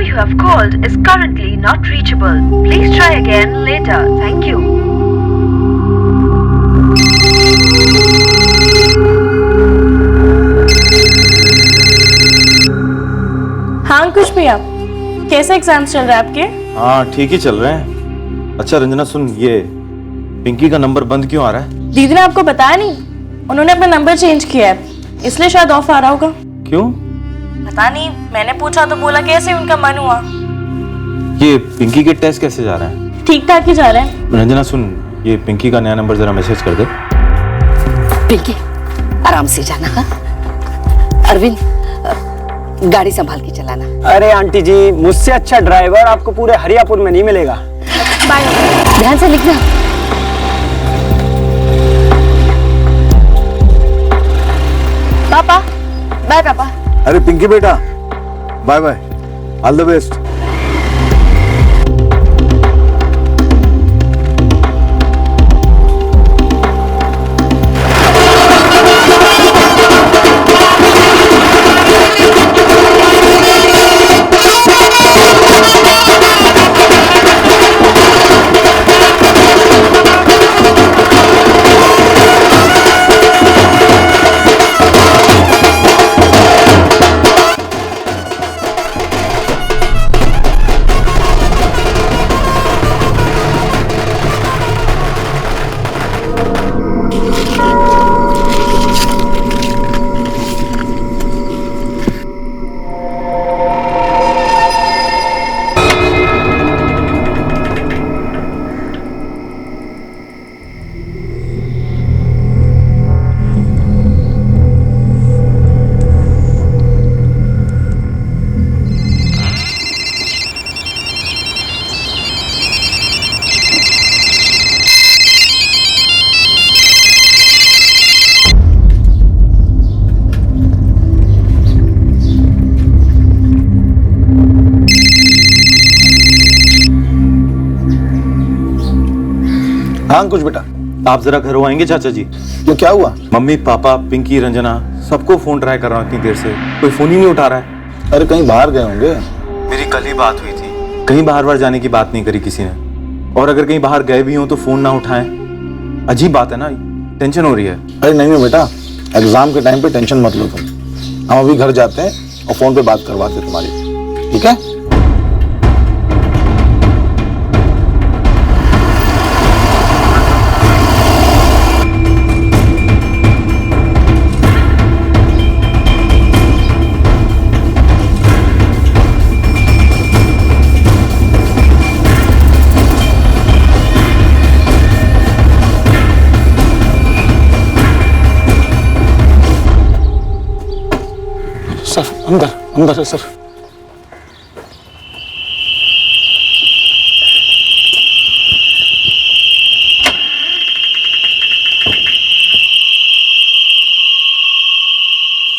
number you have called is currently not reachable. Please try again later. Thank you. हाँ अंकुश भैया, कैसे exams चल रहे हैं आपके? हाँ ठीक ही चल रहे हैं। अच्छा रंजना सुन, ये पिंकी का नंबर बंद क्यों आ रहा है? दीदी ने आपको बताया नहीं? उन्होंने अपना नंबर चेंज किया है, इसलिए शायद ऑफ आ रहा होगा। क्यों? पता नहीं, मैंने पूछा तो बोला कैसे उनका मन हुआ। ये पिंकी के टेस्ट कैसे जा रहे हैं? ठीक ठाक ही जा रहे हैं। रंजना सुन, ये पिंकी का नया नंबर जरा मैसेज कर दे। पिंकी आराम से जाना। हाँ? अरविंद गाड़ी संभाल के चलाना। अरे आंटी जी, मुझसे अच्छा ड्राइवर आपको पूरे हरियापुर में नहीं मिलेगा। बाय। ध्यान से लिखना। पापा बाय। पापा अरे पिंकी बेटा, bye bye, all the best. हाँ कुछ बेटा, आप जरा घर आएंगे चाचा जी? ये क्या हुआ? मम्मी पापा पिंकी रंजना सबको फोन ट्राई कर रहा हूँ इतनी देर से, कोई फोन ही नहीं उठा रहा है। अरे कहीं बाहर गए होंगे। मेरी कल ही बात हुई थी, कहीं बाहर बाहर जाने की बात नहीं करी किसी ने। और अगर कहीं बाहर गए भी हों तो फोन ना उठाएं, अजीब बात है ना, टेंशन हो रही है। अरे नहीं बेटा, एग्जाम के टाइम पे टेंशन मत लो तुम। हम अभी घर जाते हैं और फोन पे बात करवाते हैं तुम्हारी, ठीक है? सर अंदर अंदर है सर।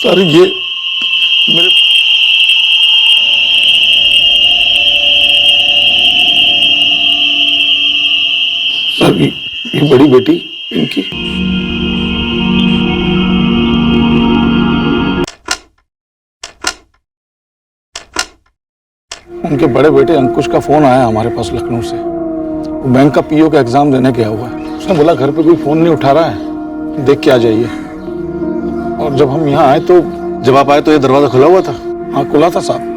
सर ये मेरे सर ये बड़ी बेटी इनकी। उनके बड़े बेटे अंकुश का फोन आया हमारे पास लखनऊ से। वो बैंक का पीओ का एग्जाम देने गया हुआ है। उसने बोला घर पे कोई फोन नहीं उठा रहा है, देख के आ जाइए। और जब हम यहाँ आए तो जब आप आए तो ये दरवाजा खुला हुआ था? हाँ खुला था साहब।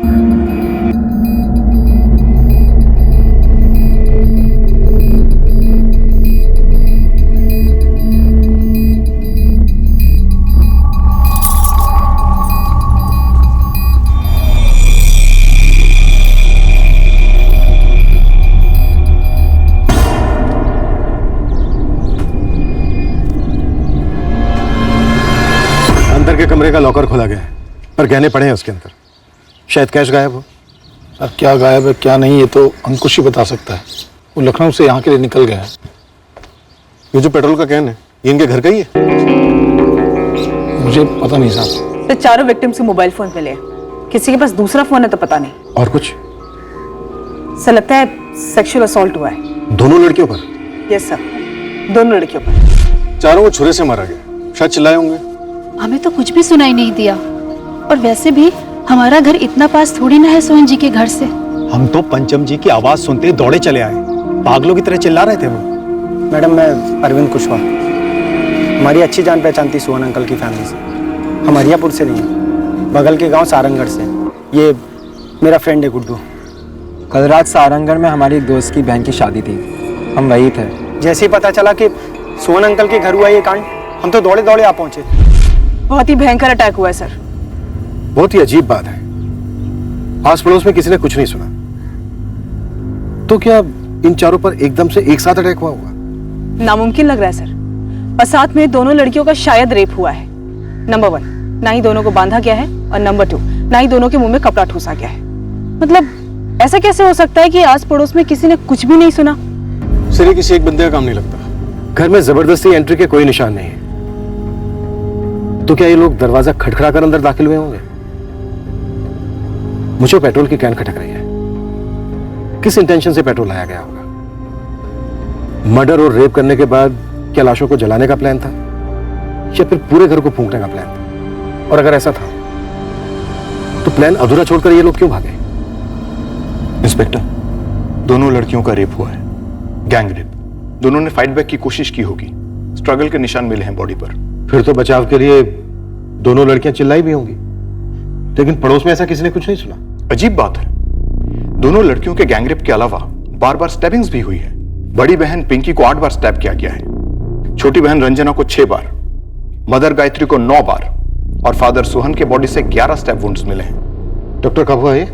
अंदर के कमरे का लॉकर खोला गया है, पर गहने पड़े हैं उसके अंदर। शायद कैश गायब हो। सर क्या गायब है क्या नहीं ये तो अंकुश ही बता सकता है। वो लखनऊ से यहाँ के लिए निकल गया है। ये जो पेट्रोल का कैन है ये इनके घर का ही है? मुझे पता नहीं साहब। तो चारों विक्टिम्स के मोबाइल फोन मिले, किसी के पास दूसरा फोन है तो पता नहीं। और कुछ? सर लगता है सेक्सुअल असॉल्ट हुआ है। दोनों लड़कियों पर? यस सर, दोनों लड़कियों पर। चारों को छुरे से मारा गया, शायद चिल्लाए होंगे। हमें तो कुछ भी सुनाई नहीं दिया, और वैसे भी हमारा घर इतना पास थोड़ी ना है सोहन जी के घर से। हम तो पंचम जी की आवाज सुनते दौड़े चले आए, पागलों की तरह चिल्ला रहे थे वो। मैडम मैं अरविंद कुशवाहा, हमारी अच्छी जान पहचान थी सोहन अंकल की फैमिली से। हम हरियापुर से नहीं, बगल के गांव सारंगढ़ से। ये मेरा फ्रेंड है गुड्डू। कल रात सारंगढ़ में हमारी एक दोस्त की बहन की शादी थी, हम वही थे। जैसे ही पता चला कि सोहन अंकल के घर हुआ ये कांड, हम तो दौड़े दौड़े आ पहुंचे। बहुत ही भयंकर अटैक हुआ है सर। बहुत ही अजीब बात है, आस पड़ोस में किसी ने कुछ नहीं सुना, तो क्या इन चारों पर एकदम से एक साथ अटैक हुआ होगा? नामुमकिन लग रहा है सर, और साथ में दोनों लड़कियों का शायद रेप हुआ है। नंबर 1, ना ही दोनों को बांधा गया है, और नंबर 2, ना ही दोनों के मुंह में कपड़ा ठूसा गया है। मतलब ऐसा कैसे हो सकता है कि आस पड़ोस में किसी ने कुछ भी नहीं सुना? सिर्फ किसी एक बंदे का काम नहीं लगता। घर में जबरदस्ती एंट्री के कोई निशान नहीं है, तो क्या ये लोग दरवाजा खटखटा कर अंदर दाखिल हुए होंगे? मुझे पेट्रोल की कैन खटक रही है, किस इंटेंशन से पेट्रोल लाया गया होगा? मर्डर और रेप करने के बाद क्या लाशों को जलाने का प्लान था, या फिर पूरे घर को फूंकने का प्लान था? और अगर ऐसा था तो प्लान अधूरा छोड़कर ये लोग क्यों भागे? इंस्पेक्टर, दोनों लड़कियों का रेप हुआ है, गैंग रेप। दोनों ने फाइट बैक की कोशिश की होगी, स्ट्रगल के निशान मिले हैं बॉडी पर। फिर तो बचाव के लिए दोनों लड़कियां चिल्लाई भी होंगी, लेकिन पड़ोस में ऐसा किसी ने कुछ नहीं सुना। अजीब बात है, दोनों लड़कियों के गैंगरेप के अलावा बार बार स्टैबिंग्स भी हुई है। बड़ी बहन पिंकी को 8 बार स्टैब किया गया है, छोटी बहन रंजना को 6 बार, मदर गायत्री को 9 बार, और फादर सोहन के बॉडी से 11 स्टैब वुंड्स मिले हैं। डॉक्टर कब हुआ ये?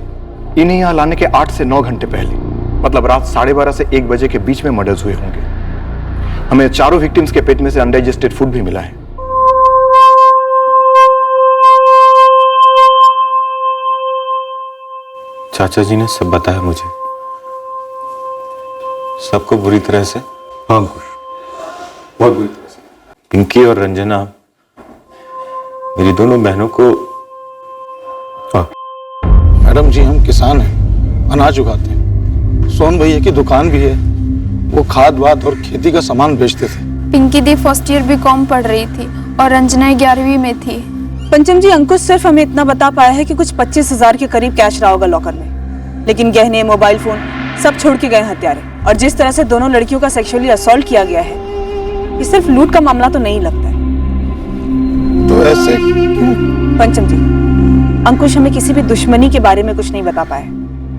इन्हें यहां लाने के 8 से 9 घंटे पहले, मतलब रात 12:30 से 1 बजे के बीच में मर्डर्स हुए होंगे। हमें चारों विक्टिम्स के पेट में से अनडाइजेस्टेड फूड भी मिला है। चाचा जी ने सब बताया मुझे, सबको बुरी तरह से। हाँ अंकुश, बहुत बुरी तरह से। पिंकी और रंजना मेरी दोनों बहनों को। हाँ मैडम जी, हम किसान हैं, अनाज उगाते हैं। सोहन भैया की दुकान भी है, वो खाद वाद और खेती का सामान बेचते थे। पिंकी दी फर्स्ट ईयर बीकॉम पढ़ रही थी और रंजना 11वीं में थी। पंचम जी, अंकुश सिर्फ हमें इतना बता पाया है कि कुछ 25,000 के करीब कैश रहा होगा लॉकर में, लेकिन गहने, मोबाइल फोन सब छोड़ के गए हत्यारे। और जिस तरह से दोनों लड़कियों का सेक्सुअली असॉल्ट किया गया है, ये सिर्फ लूट का मामला तो नहीं लगता है। तो ऐसे क्यों? पंचम जी, अंकुश हमें किसी भी दुश्मनी के बारे में कुछ नहीं बता पाया।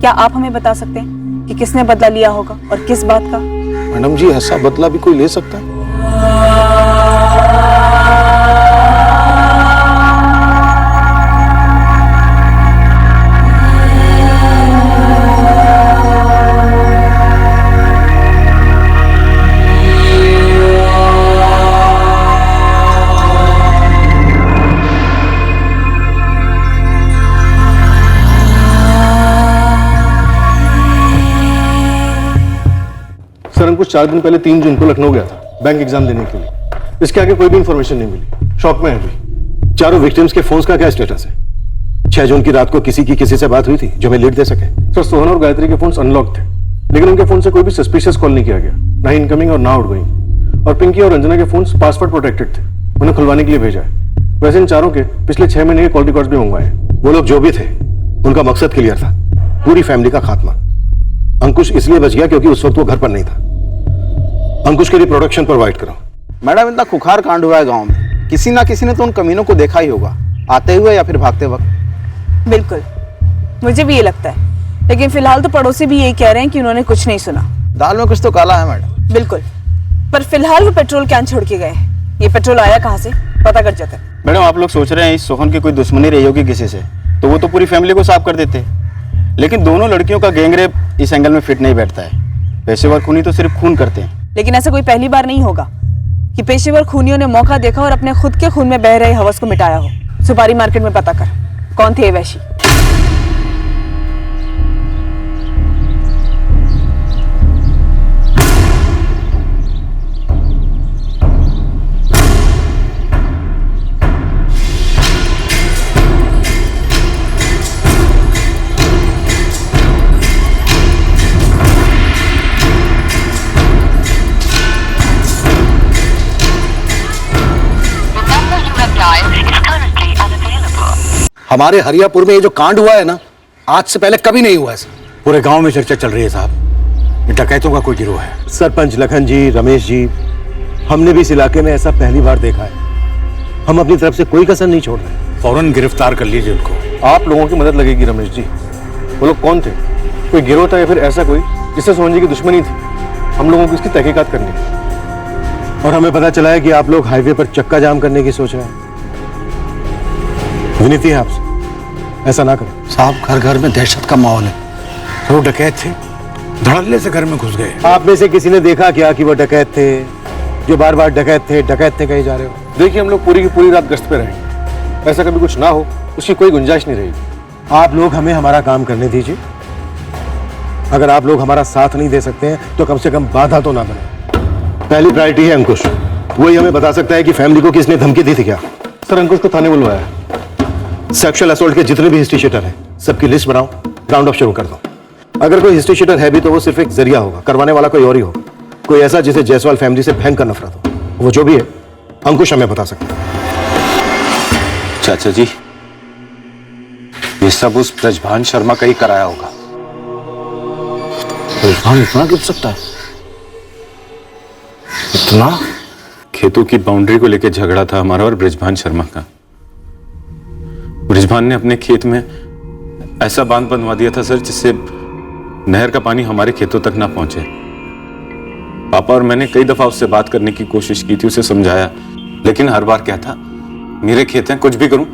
क्या आप हमें बता सकते हैं कि किसने बदला लिया होगा और किस बात का? मैडम जी, ऐसा बदला भी कोई ले सकता है? सर, अंकुश 4 दिन पहले 3 जून को लखनऊ गया था बैंक एग्जाम देने के लिए। इसके आगे कोई भी इंफॉर्मेशन नहीं मिली, शॉक में है अभी। चारों विक्टिम्स के फोन्स का क्या स्टेटस है? 6 जून की रात को किसी से बात हुई थी जो हमें लीड दे सके? सर, सोहन और गायत्री के फोन्स अनलॉक थे, लेकिन उनके फोन से कोई भी सस्पिशियस कॉल नहीं किया गया, ना ही इनकमिंग और ना आउटगोइंग। और पिंकी और रंजना के फोन्स पासवर्ड प्रोटेक्टेड थे, उन्हें खुलवाने के लिए भेजा है। वैसे इन चारों के पिछले 6 महीने के कॉल रिकॉर्ड्स भी मंगवाए। वो लोग जो भी थे, उनका मकसद क्लियर था, पूरी फैमिली का खात्मा। अंकुश इसलिए बच गया क्योंकि उस वक्त वो घर पर नहीं था। अंकुश के लिए प्रोटेक्शन प्रोवाइड करो। मैडम, इतना खुखार कांड हुआ है गांव में, किसी ना किसी ने तो उन कमीनों को देखा ही होगा, आते हुए या फिर भागते वक्त। बिल्कुल, मुझे भी ये लगता है, लेकिन फिलहाल तो पड़ोसी भी यही कह रहे हैं कि उन्होंने कुछ नहीं सुना। दाल में कुछ तो काला है मैडम। बिल्कुल, पर फिलहाल वो पेट्रोल कैन छोड़ के गए हैं। ये पेट्रोल आया कहाँ से, पता कर जाता है। मैडम, आप लोग सोच रहे हैं इस सोहन की कोई दुश्मनी रही होगी किसी से, तो वो तो पूरी फैमिली को साफ कर देते। लेकिन दोनों लड़कियों का गैंगरेप इस एंगल में फिट नहीं बैठता है। पेशेवर खूनी तो सिर्फ खून करते हैं। लेकिन ऐसा कोई पहली बार नहीं होगा कि पेशेवर खूनियों ने मौका देखा और अपने खुद के खून में बह रहे हवस को मिटाया हो। सुपारी मार्केट में पता कर, कौन थे ये वैशी? हमारे हरियापुर में ये जो कांड हुआ है ना, आज से पहले कभी नहीं हुआ ऐसा। पूरे गांव में चर्चा चल रही है साहब, ये डकैतों का कोई गिरोह है। सरपंच लखन जी, रमेश जी, हमने भी इस इलाके में ऐसा पहली बार देखा है। हम अपनी तरफ से कोई कसर नहीं छोड़ रहे। फौरन गिरफ्तार कर लीजिए उनको। आप लोगों की मदद लगेगी रमेश जी। वो लोग कौन थे? कोई गिरोह था या फिर ऐसा कोई जिससे सोहन जी की दुश्मनी थी? हम लोगों को इसकी तहकीकात करनी है। और हमें पता चला है कि आप लोग हाईवे पर चक्का जाम करने की सोच रहे हैं। विनती है आपसे, ऐसा ना करें साहब। घर घर में दहशत का माहौल है। वो डकैत थे, धड़ल्ले से घर में घुस गए। आप में से किसी ने देखा क्या कि वो डकैत थे जो बार बार डकैत थे कहे जा रहे हो? देखिए, हम लोग पूरी की पूरी रात गश्त पे रहेंगे। ऐसा कभी कुछ ना हो उसकी कोई गुंजाइश नहीं रहेगी। आप लोग हमें हमारा काम करने दीजिए। अगर आप लोग हमारा साथ नहीं दे सकते हैं तो कम से कम बाधा तो ना बने। पहली प्रायोरिटी है अंकुश। वही हमें बता सकता है कि फैमिली को किसने धमकी दी थी क्या? सर, अंकुश को थाने बुलवाया है। सेक्सुअल असॉल्ट के जितने भी हिस्ट्री शीटर हैं सबकी लिस्ट बनाओ, राउंड अप शुरू कर दो। अगर कोई हिस्ट्री शीटर है भी तो वो सिर्फ एक जरिया होगा, करवाने वाला कोई और ही होगा। कोई ऐसा जिसे जायसवाल फैमिली से भयंकर नफरत हो। वो जो भी है अंकुश हमें बता सकता है। चाचा जी, ये सब उस ब्रजभान शर्मा का ही कराया होगा। ब्रजभान इतना गिर सकता है? इतना? खेतों की बाउंड्री को लेकर झगड़ा था हमारा और ब्रजभान शर्मा का। ब्रजभान ने अपने खेत में ऐसा बांध बनवा दिया था सर, जिससे नहर का पानी हमारे खेतों तक ना पहुंचे। पापा और मैंने कई दफा उससे बात करने की कोशिश की थी, उसे समझाया, लेकिन हर बार क्या था, मेरे खेत हैं, कुछ भी करूं,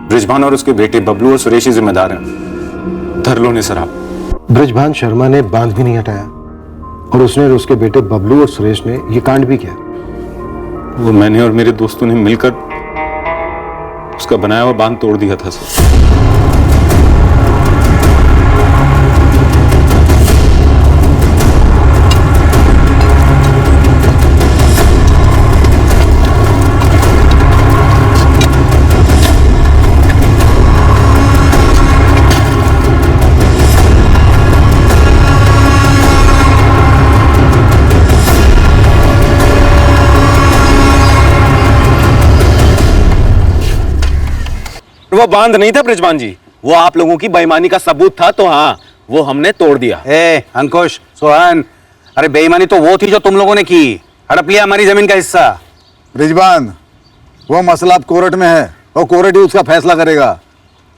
ब्रजभान और उसके बेटे बबलू और सुरेश ही जिम्मेदार हैं। धर लो ने सर आप। ब्रजभान शर्मा ने बांध भी नहीं हटाया और उसने और उसके बेटे बबलू और सुरेश ने ये कांड भी किया। वो मैंने और मेरे दोस्तों ने मिलकर उसका बनाया हुआ बांध तोड़ दिया था सर। वो बांध नहीं था ब्रजभान जी, वो आप लोगों की बेईमानी का सबूत था, तो हाँ, वो हमने तोड़ दिया। अंकुश, सोहन, अरे बेईमानी तो वो थी जो तुम लोगों ने की, हड़प लिया हमारी जमीन का हिस्सा। रिजवान, वो मसला अब कोर्ट में है और कोर्ट ही उसका फैसला करेगा।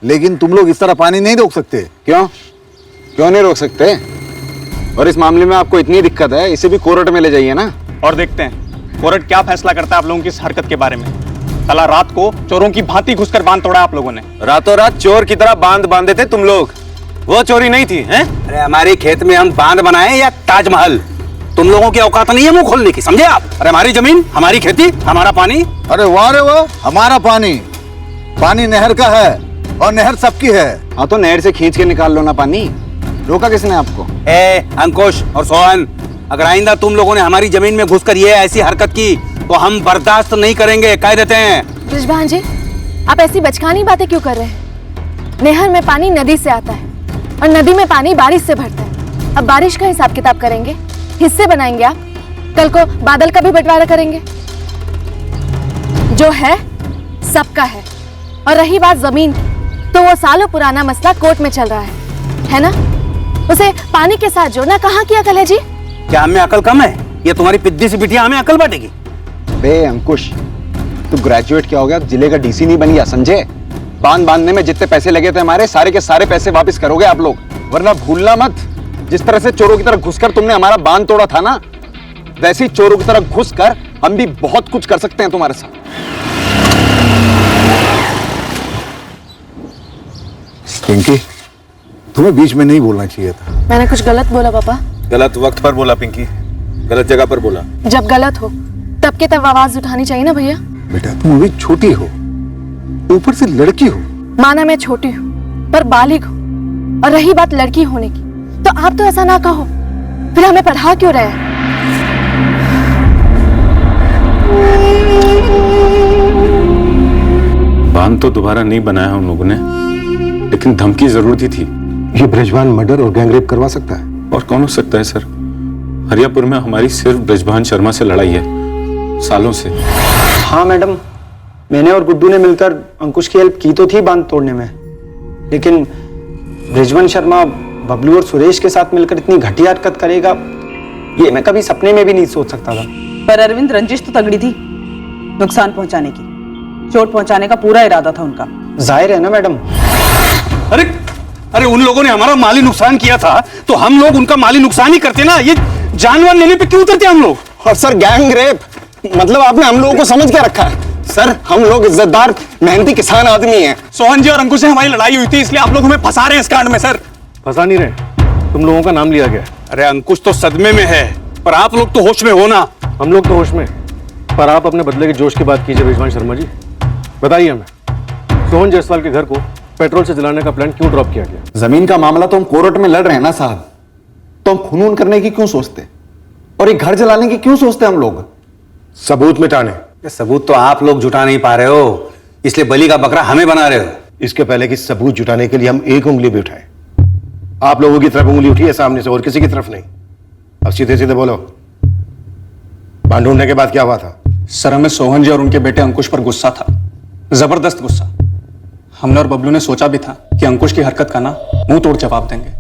लेकिन तुम लोग इस तरह पानी नहीं रोक सकते। क्यों नहीं रोक सकते? और इस मामले में आपको इतनी दिक्कत है, इसे भी कोर्ट में ले जाइए ना, और देखते हैं कोर्ट क्या फैसला करता है आप लोगों की इस हरकत के बारे में। साला रात को चोरों की भांति घुसकर बांध तोड़ा आप लोगों ने। रातों रात चोर की तरह बांध बांधे थे तुम लोग, वो चोरी नहीं थी हैं? अरे हमारे खेत में हम बांध बनाए या ताजमहल, तुम लोगों की औकात नहीं है मुंह खोलने की, समझे आप? अरे हमारी जमीन, हमारी खेती, हमारा पानी। अरे वाह रे वाह, हमारा पानी, पानी नहर का है और नहर सबकी है। हाँ तो नहर से खींच के निकाल लो ना पानी, रोका किसने आपको? अंकुश और सोहन, अगर आइंदा तुम लोगों ने हमारी जमीन में घुसकर ये ऐसी हरकत की तो हम बर्दाश्त नहीं करेंगे, कह देते हैं। ब्रजभान जी, आप ऐसी बचकानी बातें क्यों कर रहे हैं? नहर में पानी नदी से आता है और नदी में पानी बारिश से भरता है। अब बारिश का हिसाब किताब करेंगे, हिस्से बनाएंगे आप, कल को बादल का भी बंटवारा करेंगे। जो है सबका है। और रही बात जमीन की, तो वो सालों पुराना मसला कोर्ट में चल रहा है ना? उसे पानी के साथ जोड़ना कहाँ की अकल है जी? क्या हमें अकल कम है? ये तुम्हारी पिद्दी सी बिटिया हमें अकल बांटेगी? बे अंकुश, तू ग्रेजुएट क्या हो गया, जिले का डीसी नहीं बन गया, समझे? बांध बांधने में जितने पैसे लगे थे हमारे, सारे के सारे पैसे वापस करोगे आप लोग, वरना भूलना मत, जिस तरह से चोरों की तरह घुसकर तुमने हमारा बांध तोड़ा था ना, वैसे ही चोरों की तरह घुसकर हम भी बहुत कुछ कर सकते हैं तुम्हारे साथ। पिंकी, तुम्हें बीच में नहीं बोलना चाहिए था। मैंने कुछ गलत बोला पापा? गलत वक्त पर बोला पिंकी, गलत जगह पर बोला। जब गलत हो तब के तब आवाज उठानी चाहिए ना भैया। बेटा, तुम अभी छोटी हो, ऊपर से लड़की हो। माना मैं छोटी हूँ पर बालिग हूँ, और रही बात लड़की होने की, तो आप तो ऐसा ना कहो, फिर हमें पढ़ा क्यों रहे हैं? बांध तो दोबारा नहीं बनाया उन लोगों ने, लेकिन धमकी जरूर दी थी। ये ब्रजभान मर्डर और गैंगरेप करवा सकता है? और कौन हो सकता है सर? हरियापुर में हमारी सिर्फ ब्रजभान शर्मा से लड़ाई है, सालों से। हाँ मैडम, मैंने और गुड्डू ने मिलकर अंकुश की हेल्प की तो थी बांध तोड़ने में, लेकिन बृजवन शर्मा बबलू और सुरेश के साथ मिलकर इतनी घटिया हरकत करेगा ये मैं कभी सपने में भी नहीं सोच सकता था। पर अरविंद, रंजिश तो तगड़ी थी, नुकसान पहुंचाने की, चोट पहुंचाने का पूरा इरादा था उनका। जाहिर है ना मैडम। अरे अरे उन लोगों ने हमारा माली नुकसान किया था तो हम लोग उनका माली नुकसान ही करते ना, ये जानवर लेने पे क्यों उतरते हम लोग? और सर गैंग रेप मतलब आपने हम लोगों को समझ क्या रखा है? सर हम लोग इज्जतदार मेहनती किसान आदमी हैं। सोहन जी और अंकुश से हमारी लड़ाई हुई थी, इसलिए आप लोग हमें फंसा रहे हैं इस कांड में। सर फंसा नहीं रहे, तुम लोगों का नाम लिया गया। अरे अंकुश तो सदमे में है, पर आप लोग तो होश में हो ना। हम लोग तो होश में, पर आप अपने बदले के जोश की बात कीजिए बृजवान शर्मा जी। बताइए हमें, सोहन जायसवाल के घर को पेट्रोल से जलाने का प्लान क्यों ड्रॉप किया गया? जमीन का मामला तो हम कोर्ट में लड़ रहे हैं ना साहब, तो हम खून करने की क्यों सोचते और एक घर जलाने की क्यों सोचते हम लोग? सबूत मिटाने। सबूत तो आप लोग जुटा नहीं पा रहे हो, इसलिए बलि का बकरा हमें बना रहे हो। इसके पहले कि सबूत जुटाने के लिए हम एक उंगली भी उठाए, आप लोगों की तरफ उंगली उठी है सामने से, और किसी की तरफ नहीं। अब सीधे सीधे बोलो, बांध ढूंढने के बाद क्या हुआ था? सर हमें सोहन जी और उनके बेटे अंकुश पर गुस्सा था, जबरदस्त गुस्सा। हमने और बबलू ने सोचा भी था कि अंकुश की हरकत का ना मुंह तोड़ जवाब देंगे,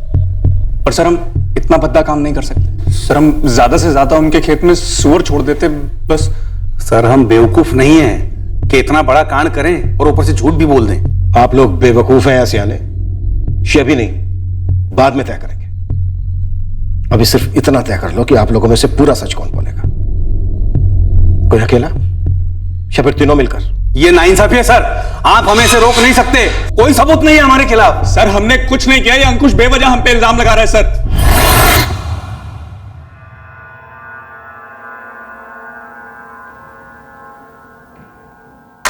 पर सर हम इतना भद्दा काम नहीं कर सकते। सर हम ज्यादा से ज्यादा उनके खेत में सुअर छोड़ देते बस। सर हम बेवकूफ नहीं हैं कि इतना बड़ा कांड करें और ऊपर से झूठ भी बोल दें। आप लोग बेवकूफ हैं या सियाने, ये अभी नहीं, बाद में तय करेंगे। अभी सिर्फ इतना तय कर लो कि आप लोगों में से पूरा सच कौन बोलेगा। कोई अकेला या फिर तीनों मिलकर? ये नाइंसाफी है सर, आप हमें से रोक नहीं सकते, कोई सबूत नहीं है हमारे खिलाफ। सर हमने कुछ नहीं किया, ये अंकुश बेवजह हम पे इल्जाम लगा रहा है सर।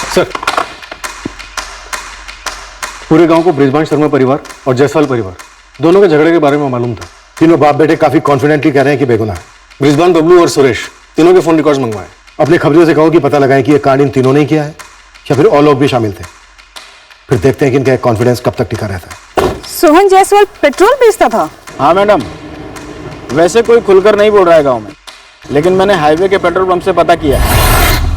सर पूरे गांव को बृजवान शर्मा परिवार और जायसवाल परिवार दोनों के झगड़े के बारे में मालूम था। तीनों बाप बेटे काफी कॉन्फिडेंटली कह रहे हैं कि बेगुनाह है। बृजवान, बबलू और सुरेश तीनों के फोन रिकॉर्ड्स मंगवाए। अपने खबरियों से कहो कि पता लगाएं कि यह कांड इन तीनों ने किया है या फिर और लोग भी शामिल थे। फिर देखते हैं कि इनका कॉन्फिडेंस कब तक टिका रहता है। सोहन जायसवाल पेट्रोल बेचता था? हाँ मैडम, वैसे कोई खुलकर नहीं बोल रहा है गाँव में, लेकिन मैंने हाईवे के पेट्रोल पंप से पता किया।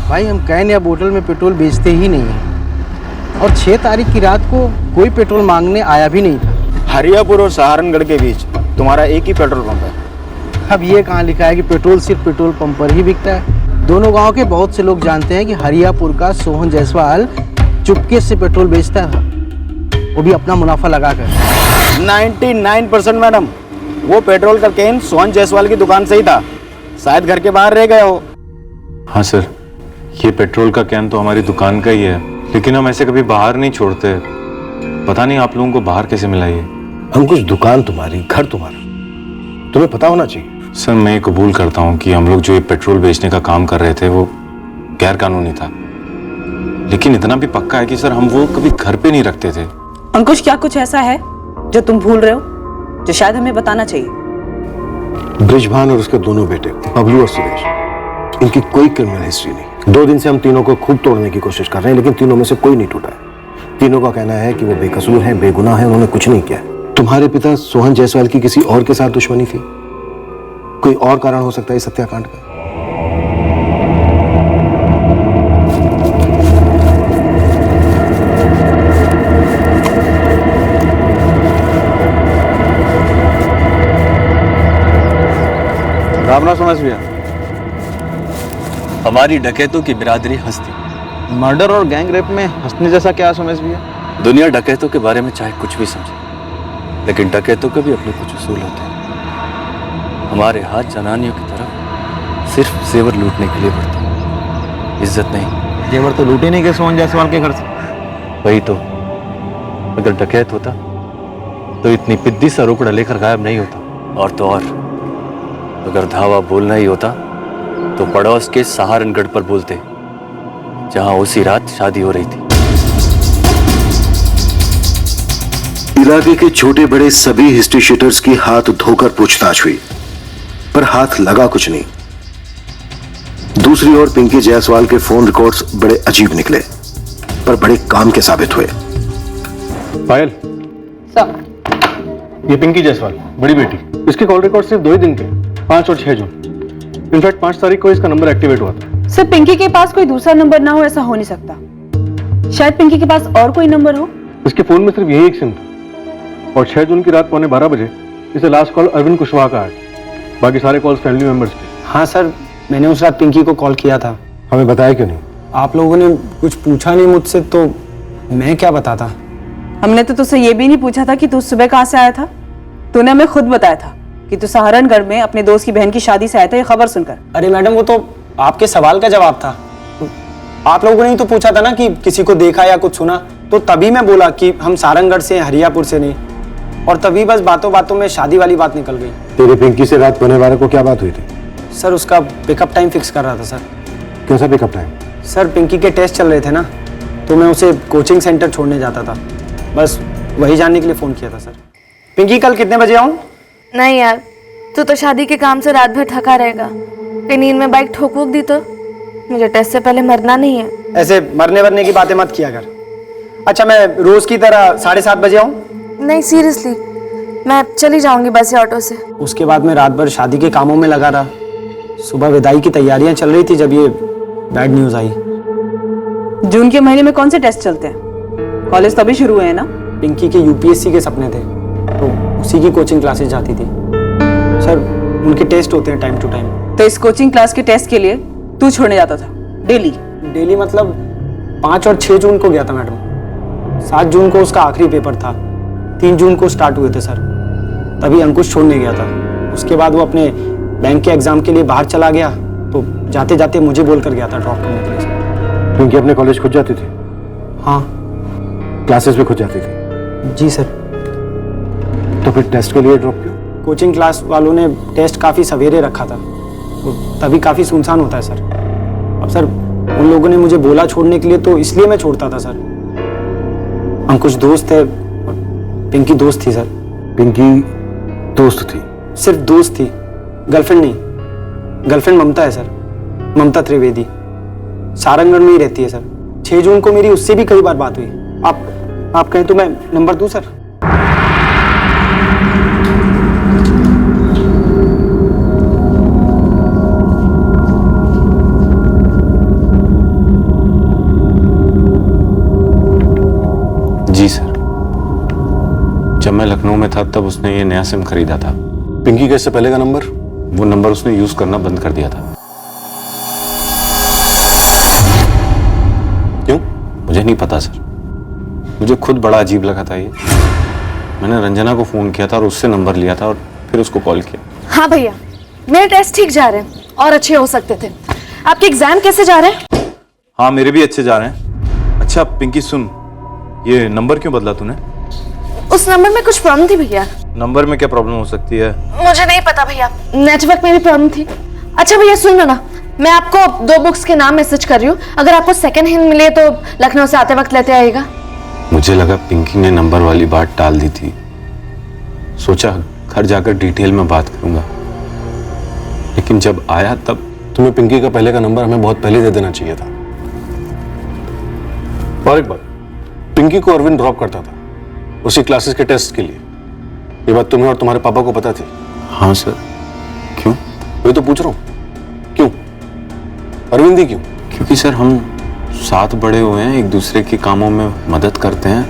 भाई हम कैन या बोतल में पेट्रोल बेचते ही नहीं हैं, और 6 तारीख की रात को कोई पेट्रोल मांगने आया भी नहीं था। हरियापुर और सहारनगढ़ के बीच तुम्हारा एक ही पेट्रोल पंप है। अब ये कहाँ लिखा है कि पेट्रोल सिर्फ पेट्रोल पंप पर ही बिकता है? दोनों गांव के बहुत से लोग जानते हैं कि हरियापुर का सोहन जायसवाल चुपके से पेट्रोल बेचता था, वो भी अपना मुनाफा लगाकर। 99% मैडम, वो पेट्रोल का कैन सोहन जायसवाल की दुकान से ही था, शायद घर के बाहर रह गए हो। हाँ सर, ये पेट्रोल का कैन तो हमारी दुकान का ही है, लेकिन हम ऐसे कभी बाहर नहीं छोड़ते। पता नहीं आप लोगों को बाहर कैसे मिला ये। अंकुश, दुकान तुम्हारी, घर तुम्हारा, तुम्हें पता होना चाहिए। सर मैं ये कबूल करता हूँ कि हम लोग जो ये पेट्रोल बेचने का काम कर रहे थे वो गैर कानूनी था, लेकिन इतना भी पक्का है कि सर हम वो कभी घर पे नहीं रखते थे। अंकुश, क्या कुछ ऐसा है जो तुम भूल रहे हो, जो शायद हमें बताना चाहिए? बृजभान और उसके दोनों बेटे बबलू और सुरेश, इनकी कोई क्रिमिनल हिस्ट्री नहीं। 2 दिन से हम तीनों को खूब तोड़ने की कोशिश कर रहे हैं, लेकिन तीनों में से कोई नहीं टूटा है। तीनों का कहना है कि वो बेकसूर हैं, बेगुनाह हैं, उन्होंने कुछ नहीं किया। तुम्हारे पिता सोहन जायसवाल की किसी और के साथ दुश्मनी थी, कोई और कारण हो सकता है इस हत्याकांड का। राम राम समझ भैया। हमारी डकैतों की बिरादरी हंसती। मर्डर और गैंग रेप में हंसने जैसा क्या समझ भैया? दुनिया डकैतों के बारे में चाहे कुछ भी समझे, लेकिन डकैतों के भी अपने कुछ उसूल होते हैं। हमारे हाथ जनानियों की तरफ सिर्फ जेवर लूटने के लिए बढ़ते हैं, इज्जत नहीं। जेवर तो लूटे नहीं गए सोहन जायसवाल के घर से। वही तो, अगर डकैत होता तो इतनी पिद्दी सा रोकड़ा लेकर गायब नहीं होता। और तो और, अगर धावा बोलना ही होता तो पड़ोस के सहारनगढ़ पर बोलते, जहां उसी रात शादी हो रही थी। इलाके के छोटे बड़े सभी हिस्ट्री शीटर्स की हाथ धोकर पूछताछ हुई, पर हाथ लगा कुछ नहीं। दूसरी ओर पिंकी जायसवाल के फोन रिकॉर्ड्स बड़े अजीब निकले, पर बड़े काम के साबित हुए। पायल, ये पिंकी जायसवाल, बड़ी बेटी, इसके कॉल रिकॉर्ड सिर्फ 2 ही दिन के, 5 और 6 जून। इनफैक्ट 5 तारीख को इसका नंबर एक्टिवेट हुआ था। सर पिंकी के पास कोई दूसरा नंबर ना हो ऐसा हो नहीं सकता। शायद पिंकी के पास और कोई नंबर हो। इसके फोन में सिर्फ यही एक सिम था और 6 जून की रात 11:15 बजे इसे लास्ट कॉल अरविंद कुशवाहा का है। बाकी सारे कॉल्स फैमिली मेंबर्स के। हाँ सर, मैंने उस रात पिंकी को कॉल किया था। हमें बताया क्यों नहीं? आप लोगों ने कुछ पूछा नहीं मुझसे, तो मैं क्या बताता। हमने तो तुझसे ये भी नहीं पूछा था कि तू सुबह कहाँ से आया था। तूने हमें खुद बताया था कि तू सहारनगढ़ में अपने दोस्त की बहन की शादी से आया था, ये खबर सुनकर। अरे मैडम, वो तो आपके सवाल का जवाब था। आप लोगों ने ही तो पूछा था ना कि किसी को देखा या कुछ सुना, तो तभी मैं बोला कि हम सारंगगढ़ से, हरियापुर से नहीं। और तभी बस बातों बातों में शादी वाली बात निकल गई। तेरे पिंकी से रात 12:15 को क्या बात हुई थी? सर, उसका पिकअप टाइम फिक्स कर रहा था सर। कैसा पिकअप टाइम? सर, पिंकी के टेस्ट चल रहे थे ना, तो मैं उसे कोचिंग सेंटर छोड़ने जाता था। बस वही जानने के लिए फ़ोन किया था सर। पिंकी, कल कितने बजे आऊँ? नहीं यार, तू तो शादी के काम से रात भर थका रहेगा। कहीं नींद में बाइक ठोक वोक दी तो? मुझे टेस्ट से पहले मरना नहीं है। ऐसे मरने वरने की बातें मत किया कर। अच्छा, मैं रोज की तरह 7:30 बजे आऊँ? नहीं सीरियसली, मैं चली जाऊंगी बस या ऑटो से। उसके बाद मैं रात भर शादी के कामों में लगा रहा। सुबह विदाई की तैयारियां चल रही थी जब ये बैड न्यूज़ आई। जून के महीने में कौन से टेस्ट चलते हैं? कॉलेज तो अभी शुरू हुए हैं ना। पिंकी के यूपीएससी के सपने थे, तो उसी की कोचिंग क्लासेस जाती थी। सर, उनके टेस्ट होते हैं टाइम टू टाइम। तो इस कोचिंग क्लास के टेस्ट के लिए तू छोड़ने जाता था डेली? डेली मतलब 5 और 6 जून को गया था मैडम। 7 जून को उसका आखिरी पेपर था। 3 जून को स्टार्ट हुए थे सर, तभी अंकुश छोड़ने गया था। उसके बाद वो अपने बैंक के एग्जाम के लिए बाहर चला गया, तो जाते जाते मुझे बोलकर गया था ड्रॉप करने के लिए सर। पिंकी अपने कॉलेज खुद जाती थी? हाँ। क्लासेस में खुद जाती थी? जी सर। तो फिर टेस्ट के लिए ड्रॉप क्यों? कोचिंग क्लास वालों ने टेस्ट काफ़ी सवेरे रखा था, तभी काफ़ी सुनसान होता है सर। अब सर, उन लोगों ने मुझे बोला छोड़ने के लिए, तो इसलिए मैं छोड़ता था सर। अंकुश दोस्त है, पिंकी दोस्त थी सर। पिंकी दोस्त थी? सिर्फ दोस्त थी, गर्लफ्रेंड नहीं। गर्लफ्रेंड ममता है सर, ममता त्रिवेदी। सारंगगढ़ में ही रहती है सर। 6 जून को मेरी उससे भी कई बार बात हुई। आप कहें तो मैं नंबर दूं सर? जी सर, जब मैं लखनऊ में था तब उसने ये नया सिम खरीदा था। पिंकी का इससे पहले का नंबर? वो नंबर उसने यूज करना बंद कर दिया था। क्यों? मुझे नहीं पता सर, मुझे खुद बड़ा अजीब लगा था ये। मैंने रंजना को फोन किया था और उससे नंबर लिया था और फिर उसको कॉल किया। हाँ भैया, मेरे टेस्ट ठीक जा रहे हैं और अच्छे हो सकते थे। आपके एग्जाम कैसे जा रहे हैं? हाँ, मेरे भी अच्छे जा रहे हैं। अच्छा पिंकी सुन, ये नंबर क्यों बदला तूने? उस नंबर में कुछ प्रॉब्लम थी भैया। नंबर में क्या प्रॉब्लम हो सकती है? मुझे नहीं पता भैया, नेटवर्क में भी प्रॉब्लम थी। अच्छा भैया सुन लो ना, मैं आपको 2 बुक्स के नाम मैसेज कर रही हूँ। अगर आपको सेकंड हैंड मिले तो लखनऊ से आते वक्त लेते आएगा। मुझे लगा पिंकी ने नंबर वाली बात टाल दी थी। सोचा घर जाकर डिटेल में बात करूंगा, लेकिन जब आया तब। तुम्हें पिंकी का पहले का नंबर हमें बहुत पहले दे देना चाहिए था। और एक बात, पिंकी को अरविंद ड्रॉप करता था उसी क्लासेस के टेस्ट के लिए। ये बात तुम्हें और तुम्हारे पापा को पता थी? हाँ सर। क्यों? मैं तो पूछ रहा हूँ, क्यों? अरविंद ही क्यों? क्योंकि सर हम साथ बड़े हुए हैं, एक दूसरे के कामों में मदद करते हैं।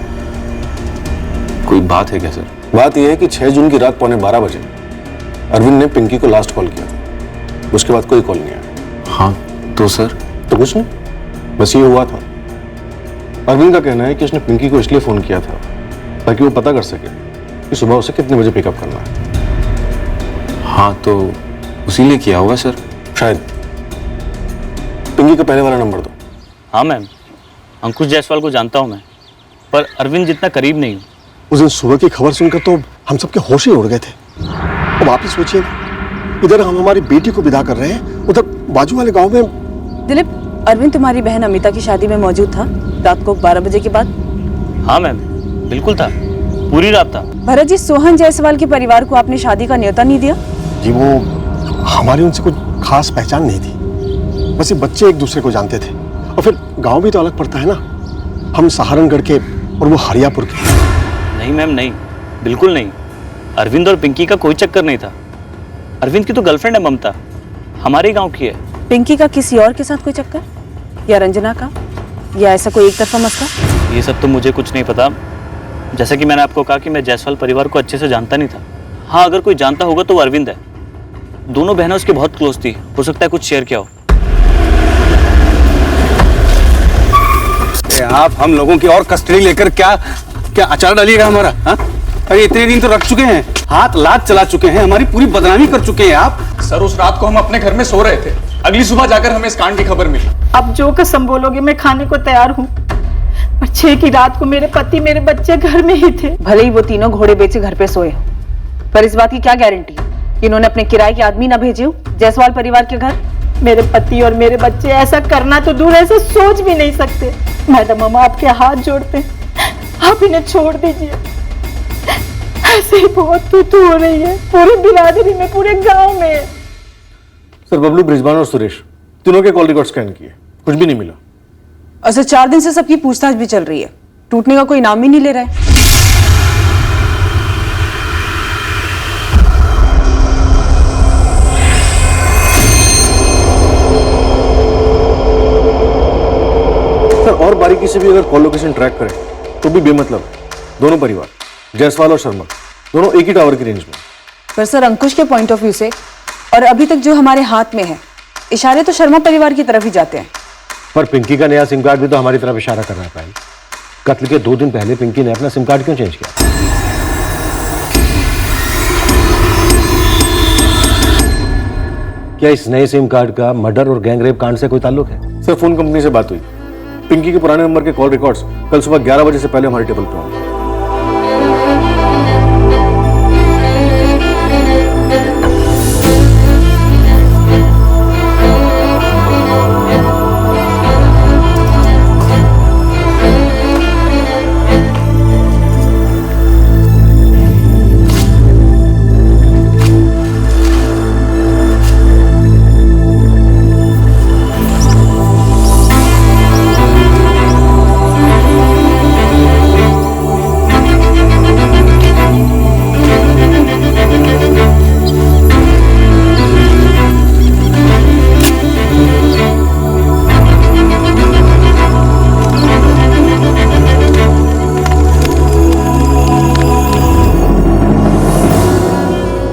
कोई बात है क्या सर? बात यह है कि 6 जून की रात 11:15 बजे अरविंद ने पिंकी को लास्ट कॉल किया था। उसके बाद कोई कॉल नहीं आया। हाँ तो सर? तो कुछ नहीं, बस ये हुआ था। अरविंद का कहना है कि उसने पिंकी को इसलिए फोन किया था ताकि वो पता कर सके कि सुबह उसे कितने बजे पिकअप करना है। हाँ तो उसी लिए किया होगा सर। शायद। पिंकी का पहले वाला नंबर दो। हाँ मैम, अंकुश जायसवाल को जानता हूँ मैं, पर अरविंद जितना करीब नहीं हूँ। उस दिन सुबह की खबर सुनकर तो हम सबके होश ही उड़ गए थे। अब आप ही सोचिए, इधर हम हमारी बेटी को विदा कर रहे हैं, उधर बाजू वाले गांव में। दिलीप, अरविंद तुम्हारी बहन अमिता की शादी में मौजूद था रात को 12 बजे के बाद? हाँ मैम, बिल्कुल था, पूरी रात था। भरत जी, सोहन जायसवाल के परिवार को आपने शादी का न्योता नहीं दिया? जी वो हमारी उनसे कुछ खास पहचान नहीं थी, बस ये बच्चे एक दूसरे को जानते थे। और फिर गांव भी तो अलग पड़ता है ना, हम सहारनगढ़ के और वो हरियापुर के। नहीं मैम, नहीं, बिल्कुल नहीं। अरविंद और पिंकी का कोई चक्कर नहीं था। अरविंद की तो गर्लफ्रेंड है ममता, हमारे गांव की है। पिंकी का किसी और के साथ कोई चक्कर, या रंजना का? या ऐसा कोई एक तरफा मसला? ये सब तो मुझे कुछ नहीं पता। जैसा कि मैंने आपको कहा कि मैं जायसवाल परिवार को अच्छे से जानता नहीं था। हाँ, अगर कोई जानता होगा तो वो अरविंद है। दोनों बहनें उसकी बहुत क्लोज थी, हो सकता है कुछ शेयर किया हो। आप हम लोगों की और कस्टडी लेकर क्या क्या अचार डालिएगा हमारा? हाँ, अरे इतने दिन तो रख चुके हैं, हाथ लात चला चुके हैं, हमारी पूरी बदनामी कर चुके हैं आप। सर, उस रात को हम अपने घर में सो रहे थे, अगली सुबह जाकर हमें इस कांड की खबर मिली। अब जो कसम बोलोगे मैं खाने को तैयार हूँ, पर 6 की रात को मेरे पति मेरे बच्चे घर में ही थे। भले ही वो तीनों घोड़े बेचे घर पे सोए, पर इस बात की क्या गारंटी है कि इन्होंने अपने किराए के आदमी ना भेजे हो जायसवाल परिवार के घर? मेरे पति और मेरे बच्चे ऐसा करना तो दूर, ऐसा सोच भी नहीं सकते। मैडम, हम आपके हाथ जोड़ते हैं, आप इन्हें छोड़ दीजिए। ऐसे ही बहुत तू हो रही है पूरी बिरादरी में, पूरे गांव में। सर, बबलू, बृजवान और सुरेश तीनों के कॉल रिकॉर्ड स्कैन किए, कुछ भी नहीं मिला। अच्छा, 4 दिन से सबकी पूछताछ भी चल रही है, टूटने का कोई नाम ही नहीं ले रहा है। सर, और बारीकी से भी अगर कॉल लोकेशन ट्रैक करें तो भी बेमतलब है। दोनों परिवार, जायसवाल और शर्मा, दोनों एक ही टावर की रेंज में। पर सर, अंकुश के पॉइंट ऑफ व्यू से और अभी तक जो हमारे हाथ में है, इशारे तो शर्मा परिवार की तरफ ही जाते हैं। पर पिंकी का नया सिम कार्ड भी तो हमारी तरफ इशारा कर रहा है। पहले कत्ल के 2 दिन पहले पिंकी ने अपना सिम कार्ड क्यों चेंज किया? क्या इस नए सिम कार्ड का मर्डर और गैंगरेप कांड से कोई ताल्लुक है? सर, फोन कंपनी से बात हुई, पिंकी के पुराने नंबर के कॉल रिकॉर्ड्स कल सुबह 11 बजे से पहले हमारे टेबल पर होंगे।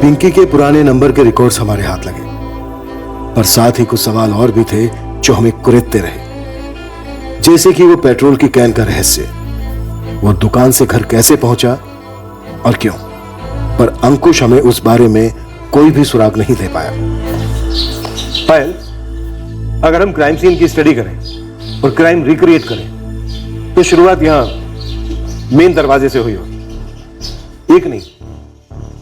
पिंकी के पुराने नंबर के रिकॉर्ड्स हमारे हाथ लगे, पर साथ ही कुछ सवाल और भी थे जो हमें कुरेदते रहे। जैसे कि वो पेट्रोल की कैन का रहस्य, वो दुकान से घर कैसे पहुंचा और क्यों। पर अंकुश हमें उस बारे में कोई भी सुराग नहीं दे पाया। पायल, अगर हम क्राइम सीन की स्टडी करें और क्राइम रिक्रिएट करें तो शुरुआत यहां मेन दरवाजे से हुई होगी। एक नहीं,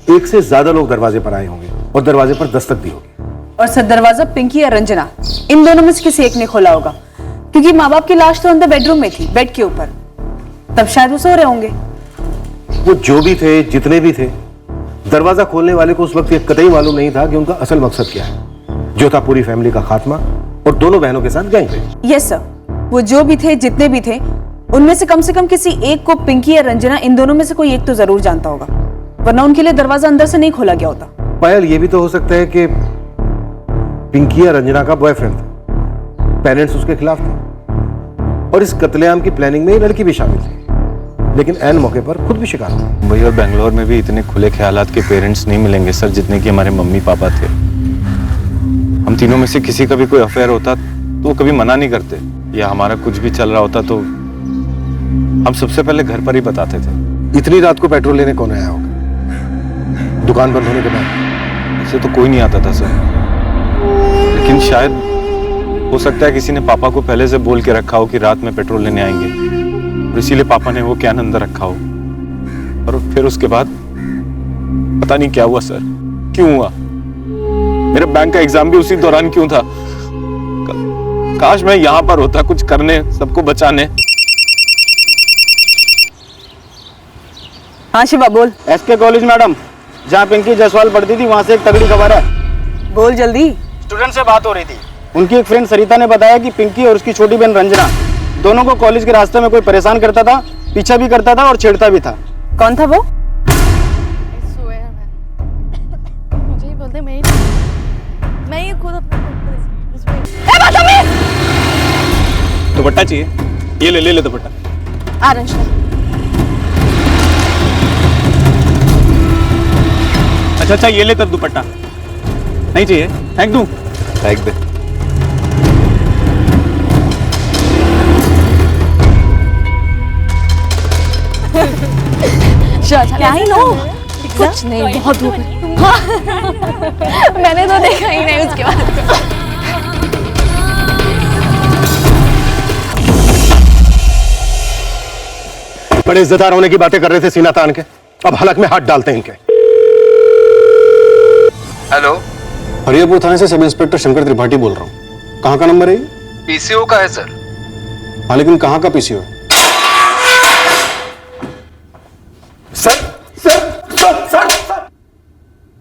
एक से ज्यादा लोग दरवाजे पर आए होंगे और दरवाजे पर दस्तक दी होगी। और सर, दरवाजा पिंकी या रंजना, इन दोनों में से किसी एक ने खोला होगा, क्योंकि माँ बाप की लाश तो अंदर बेडरूम में थी, बेड के ऊपर। तब शायद वो सो रहे होंगे। वो जो भी थे, जितने भी थे, दरवाजा खोलने वाले को उस वक्त ये कतई मालूम नहीं था कि उनका असल मकसद क्या है, जो था पूरी फैमिली का खात्मा और दोनों बहनों के साथ गैंगरेप। यस सर, वो जो भी थे, जितने भी थे, उनमें से कम किसी एक को पिंकी या रंजना, इन दोनों में से कोई एक तो जरूर जानता होगा, वरना उनके लिए दरवाजा अंदर से नहीं खोला गया होता। पायल, ये भी तो हो सकता है कि पिंकी या रंजना का बॉयफ्रेंड था, पेरेंट्स उसके खिलाफ थे और इस कत्लेआम की प्लानिंग में ये लड़की भी शामिल थी, लेकिन ऐन मौके पर खुद भी शिकार हुई। मुंबई और बेंगलोर में भी इतने खुले ख्यालात के पेरेंट्स नहीं मिलेंगे सर, जितने कि हमारे मम्मी पापा थे। हम तीनों में से किसी का भी कोई अफेयर होता तो वो कभी मना नहीं करते, या हमारा कुछ भी चल रहा होता तो हम सबसे पहले घर पर ही बताते थे। इतनी रात को पेट्रोल लेने कौन आया होगा दुकान बंद होने के बाद? ऐसे तो कोई नहीं आता था सर, लेकिन शायद हो सकता है किसी ने पापा को पहले से बोल के रखा हो कि रात में पेट्रोल लेने आएंगे, और इसीलिए पापा ने वो कैन अंदर रखा हो। और फिर उसके बाद पता नहीं क्या हुआ सर, क्यों हुआ। मेरा बैंक का एग्जाम भी उसी दौरान क्यों था। काश मैं यहां पर होता, कुछ करने, सबको बचाने। हाँ शिवा, बोल। एसके कॉलेज मैडम, जहाँ पिंकी जायसवाल पढ़ती थी, वहाँ से एक तगड़ी खबर है। बोल जल्दी। स्टूडेंट से बात हो रही थी, उनकी एक फ्रेंड सरिता ने बताया कि पिंकी और उसकी छोटी बहन रंजना दोनों को कॉलेज के रास्ते में कोई परेशान करता था, पीछा भी करता था और छेड़ता भी था। कौन था वो? मुझे ही बोलते, मैं ही खुद दुपट्टा चाहिए? ये ले ले ले दुपट्टा। आ रंजना। अच्छा ये ले तब दुपट्टा। नहीं चाहिए? फेंक दूं? फेंक दे। क्या ही लो? कुछ नहीं, बहुत धूप है। मैंने तो देखा ही नहीं उसके बाद। बड़े इज्जतदार होने की बातें कर रहे थे सीना तान के, अब हलक में हाथ डालते हैं इनके। हेलो, हरियापुर थाने से सब इंस्पेक्टर शंकर त्रिपाठी बोल रहा हूँ। कहाँ का नंबर है ये? पीसीओ का है सर। हाँ, लेकिन कहाँ का पीसीओ है?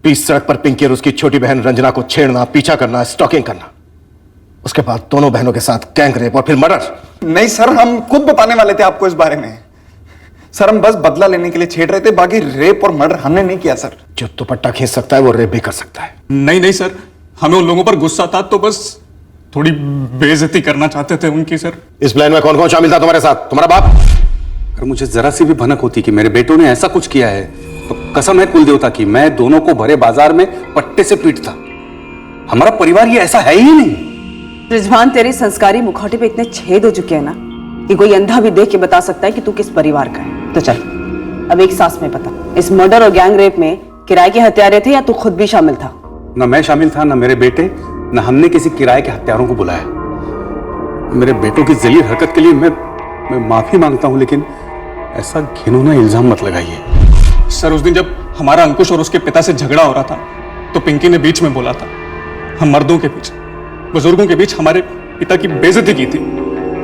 बीच सड़क पर पिंकी और उसकी छोटी बहन रंजना को छेड़ना, पीछा करना, स्टॉकिंग करना, उसके बाद दोनों बहनों के साथ गैंग रेप और फिर मर्डर। नहीं सर, हम खुद बताने वाले थे आपको इस बारे में। सर हम बस बदला लेने के लिए छेड़ रहे थे, बाकी रेप और मर्डर हमने नहीं किया सर। जो दुपट्टा खींच सकता है वो रेप भी कर सकता है। नहीं सर, हमें उन लोगों पर गुस्सा था तो बस थोड़ी बेइज्जती करना चाहते थे उनकी सर। इस प्लान में कौन कौन शामिल था तुम्हारे साथ? तुम्हारा बाप? अगर मुझे जरा सी भी भनक होती कि मेरे बेटों ने ऐसा कुछ किया है तो कसम है कुल देवता की, मैं दोनों को भरे बाजार में पट्टे से पीटता। हमारा परिवार ये ऐसा है ही नहीं। रिजवान, तेरे संस्कारी मुखौटे पे इतने छेद हो चुके हैं ना कि कोई अंधा भी देख के बता सकता है कि तू किस परिवार का है। तो चल अब एक सांस में बता, इस मर्डर और गैंग रेप में किराए के हत्यारे थे या तू खुद भी शामिल था? ना मैं शामिल था, ना मेरे बेटे, ना हमने किसी किराए के हत्यारों को बुलाया। मेरे बेटों की जलील हरकत के लिए मैं माफी मांगता हूं, लेकिन ऐसा घिनौना इल्जाम मत लगाइए। सर उस दिन जब हमारा अंकुश और उसके पिता से झगड़ा हो रहा था तो पिंकी ने बीच में बोला था, हम मर्दों के बीच, बुजुर्गों के बीच हमारे पिता की बेइज्जती की थी,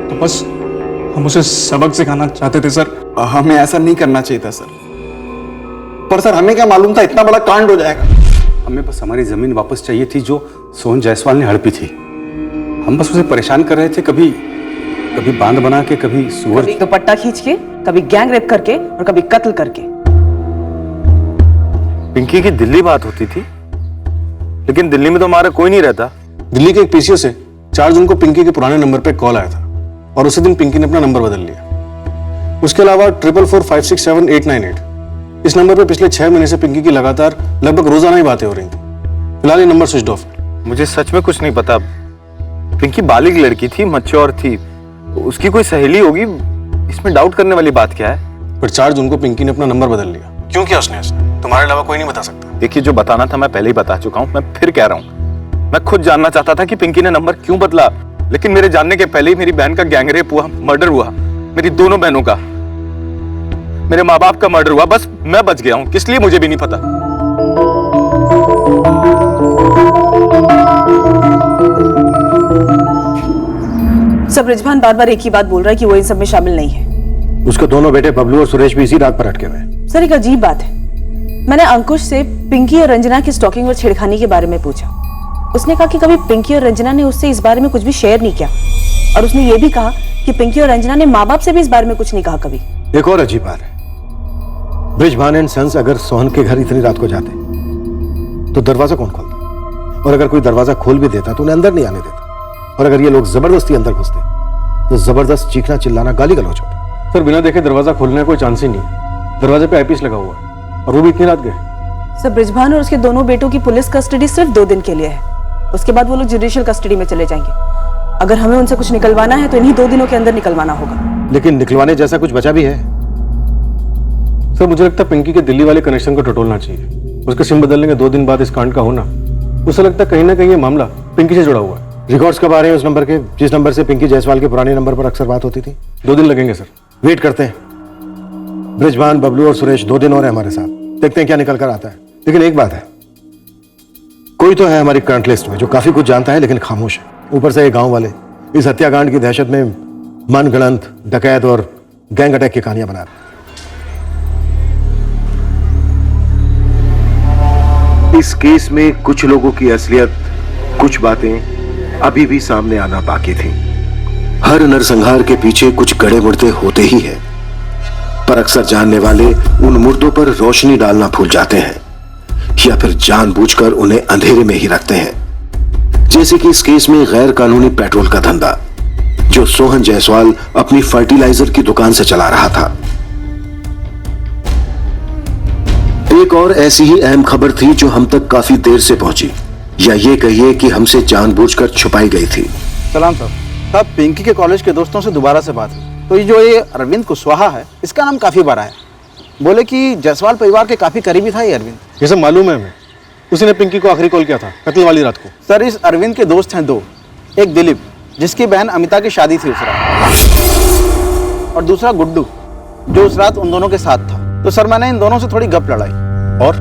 तो बस हम उसे सबक सिखाना चाहते थे सर। हमें ऐसा नहीं करना चाहिए था सर, पर सर हमें क्या मालूम था इतना बड़ा कांड हो जाएगा। हमें बस हमारी जमीन वापस चाहिए थी जो सोहन जायसवाल ने हड़पी थी। हम बस उसे परेशान कर रहे थे, कभी बांध बना के, कभी सुअर, कभी दुपट्टा खींच के, कभी गैंग रेप करके और कभी कत्ल करके। पिंकी की दिल्ली बात होती थी, लेकिन दिल्ली में तो हमारा कोई नहीं रहता। दिल्ली के एक पीसीओ से 4 जून को पिंकी के पुराने नंबर पे कॉल आया था और उसी दिन पिंकी ने अपना नंबर बदल लिया। उसके अलावा 44456788 इस नंबर पे पिछले 6 महीने से पिंकी की लगातार लगभग रोजाना ही बातें हो रही थी। फिलहाल ये नंबर स्विच ऑफ है। मुझे सच में कुछ नहीं पता। पिंकी बालिग लड़की थी, मैच्योर थी, उसकी कोई सहेली होगी, इसमें डाउट करने वाली बात क्या है? पर 4 जून को पिंकी ने अपना नंबर बदल लिया। क्यों किया उसने ऐसा? तुम्हारे अलावा कोई नहीं बता सकता। देखिए, जो बताना था मैं पहले ही बता चुका हूं, मैं फिर कह रहा हूं। मैं खुद जानना चाहता था कि पिंकी ने नंबर क्यों बदला, लेकिन मेरे जानने के पहले ही मेरी बहन का गैंग रेप हुआ, मर्डर हुआ, मेरी दोनों बहनों का, मेरे माँ बाप का मर्डर हुआ। बस मैं बच गया हूं, किस लिए मुझे भी नहीं पता। सब रिजवान बार बार एक ही बात बोल रहा है कि वो इन सब में शामिल नहीं है। उसके दोनों बेटे बबलू और सुरेश भी इसी रात पर अटके हुए। सर एक अजीब बात है, मैंने अंकुश से पिंकी और रंजना की स्टॉकिंग और छेड़खानी के बारे में पूछा। उसने कहा कि कभी पिंकी और रंजना ने उससे इस बारे में कुछ भी शेयर नहीं किया, और उसने ये भी कहा कि पिंकी और रंजना ने माँ बाप से भी इस बारे में कुछ नहीं कहा कभी। एक और अजीब बात है, ब्रिजभान एंड सन्स अगर सोहन के घर इतनी रात को जाते तो दरवाजा कौन खोलता? और अगर कोई दरवाजा खोल भी देता तो उन्हें अंदर नहीं आने देता। और अगर ये लोग जबरदस्ती अंदर घुसते तो जबरदस्त चीखना चिल्लाना गाली गलौज होता। सर बिना देखे दरवाजा खोलने का कोई चांस ही नहीं है। दरवाजे पे आईपीएस लगा हुआ है और वो भी इतनी रात गए। सर ब्रिजभान और उसके दोनों बेटों की पुलिस कस्टडी सिर्फ 2 दिन के लिए है, उसके बाद वो लोग जुडिशियल कस्टडी में चले जाएंगे। अगर हमें उनसे कुछ निकलवाना है तो इन्हीं 2 दिनों के अंदर निकलवाना होगा। लेकिन निकलवाने जैसा कुछ बचा भी है? सर मुझे लगता है पिंकी के दिल्ली वाले कनेक्शन को टटोलना चाहिए। उसके सिम बदलने के 2 दिन बाद इस कांड का होना, उसे लगता है कहीं ना कहीं ये मामला पिंकी से जुड़ा हुआ है। रिकॉर्ड्स कब आ रहे हैं उस नंबर के, जिस नंबर से पिंकी जायसवाल के पुराने नंबर पर अक्सर बात होती थी? 2 दिन लगेंगे सर। वेट करते हैं। ब्रिजभान, बबलू और सुरेश 2 दिन और है हमारे साथ, देखते हैं क्या निकल कर आता है। लेकिन एक बात है, कोई तो है हमारी करंट लिस्ट में जो काफी कुछ जानता है लेकिन खामोश है। ऊपर से ये गांव वाले इस हत्याकांड की दहशत में मनगढ़ंत डकैत और गैंग अटैक की कहानियां बना रहे। इस केस में कुछ लोगों की असलियत, कुछ बातें अभी भी सामने आना बाकी थी। हर नरसंहार के पीछे कुछ गड़े मुड़दे होते ही हैं, पर अक्सर जानने वाले उन मुर्दों पर रोशनी डालना भूल जाते हैं या फिर जानबूझकर उन्हें अंधेरे में ही रखते हैं। जैसे कि इस केस में गैर कानूनी पेट्रोल का धंधा, जो सोहन जायसवाल अपनी फर्टिलाइजर की दुकान से चला रहा था। एक और ऐसी ही अहम खबर थी जो हम तक काफी देर से पहुंची, या ये कहिए कि हमसे जानबूझकर छुपाई गई थी। सलाम साहब, पिंकी के कॉलेज के दोस्तों से दोबारा से बात हुई तो ये अरविंद कुशवाहा है, इसका नाम काफी बड़ा है। बोले कि जायसवाल परिवार के काफी करीबी था ये अरविंद। ये सब मालूम है हमें। उसी ने पिंकी को आखिरी कॉल किया था कत्ल वाली रात को। सर, इस अरविंद के दोस्त हैं दो, एक दिलीप जिसकी बहन अमिता की शादी थी उस रात, और दूसरा गुड्डू जो उस रात उन दोनों के साथ था। तो सर मैंने इन दोनों से थोड़ी गप लड़ाई, और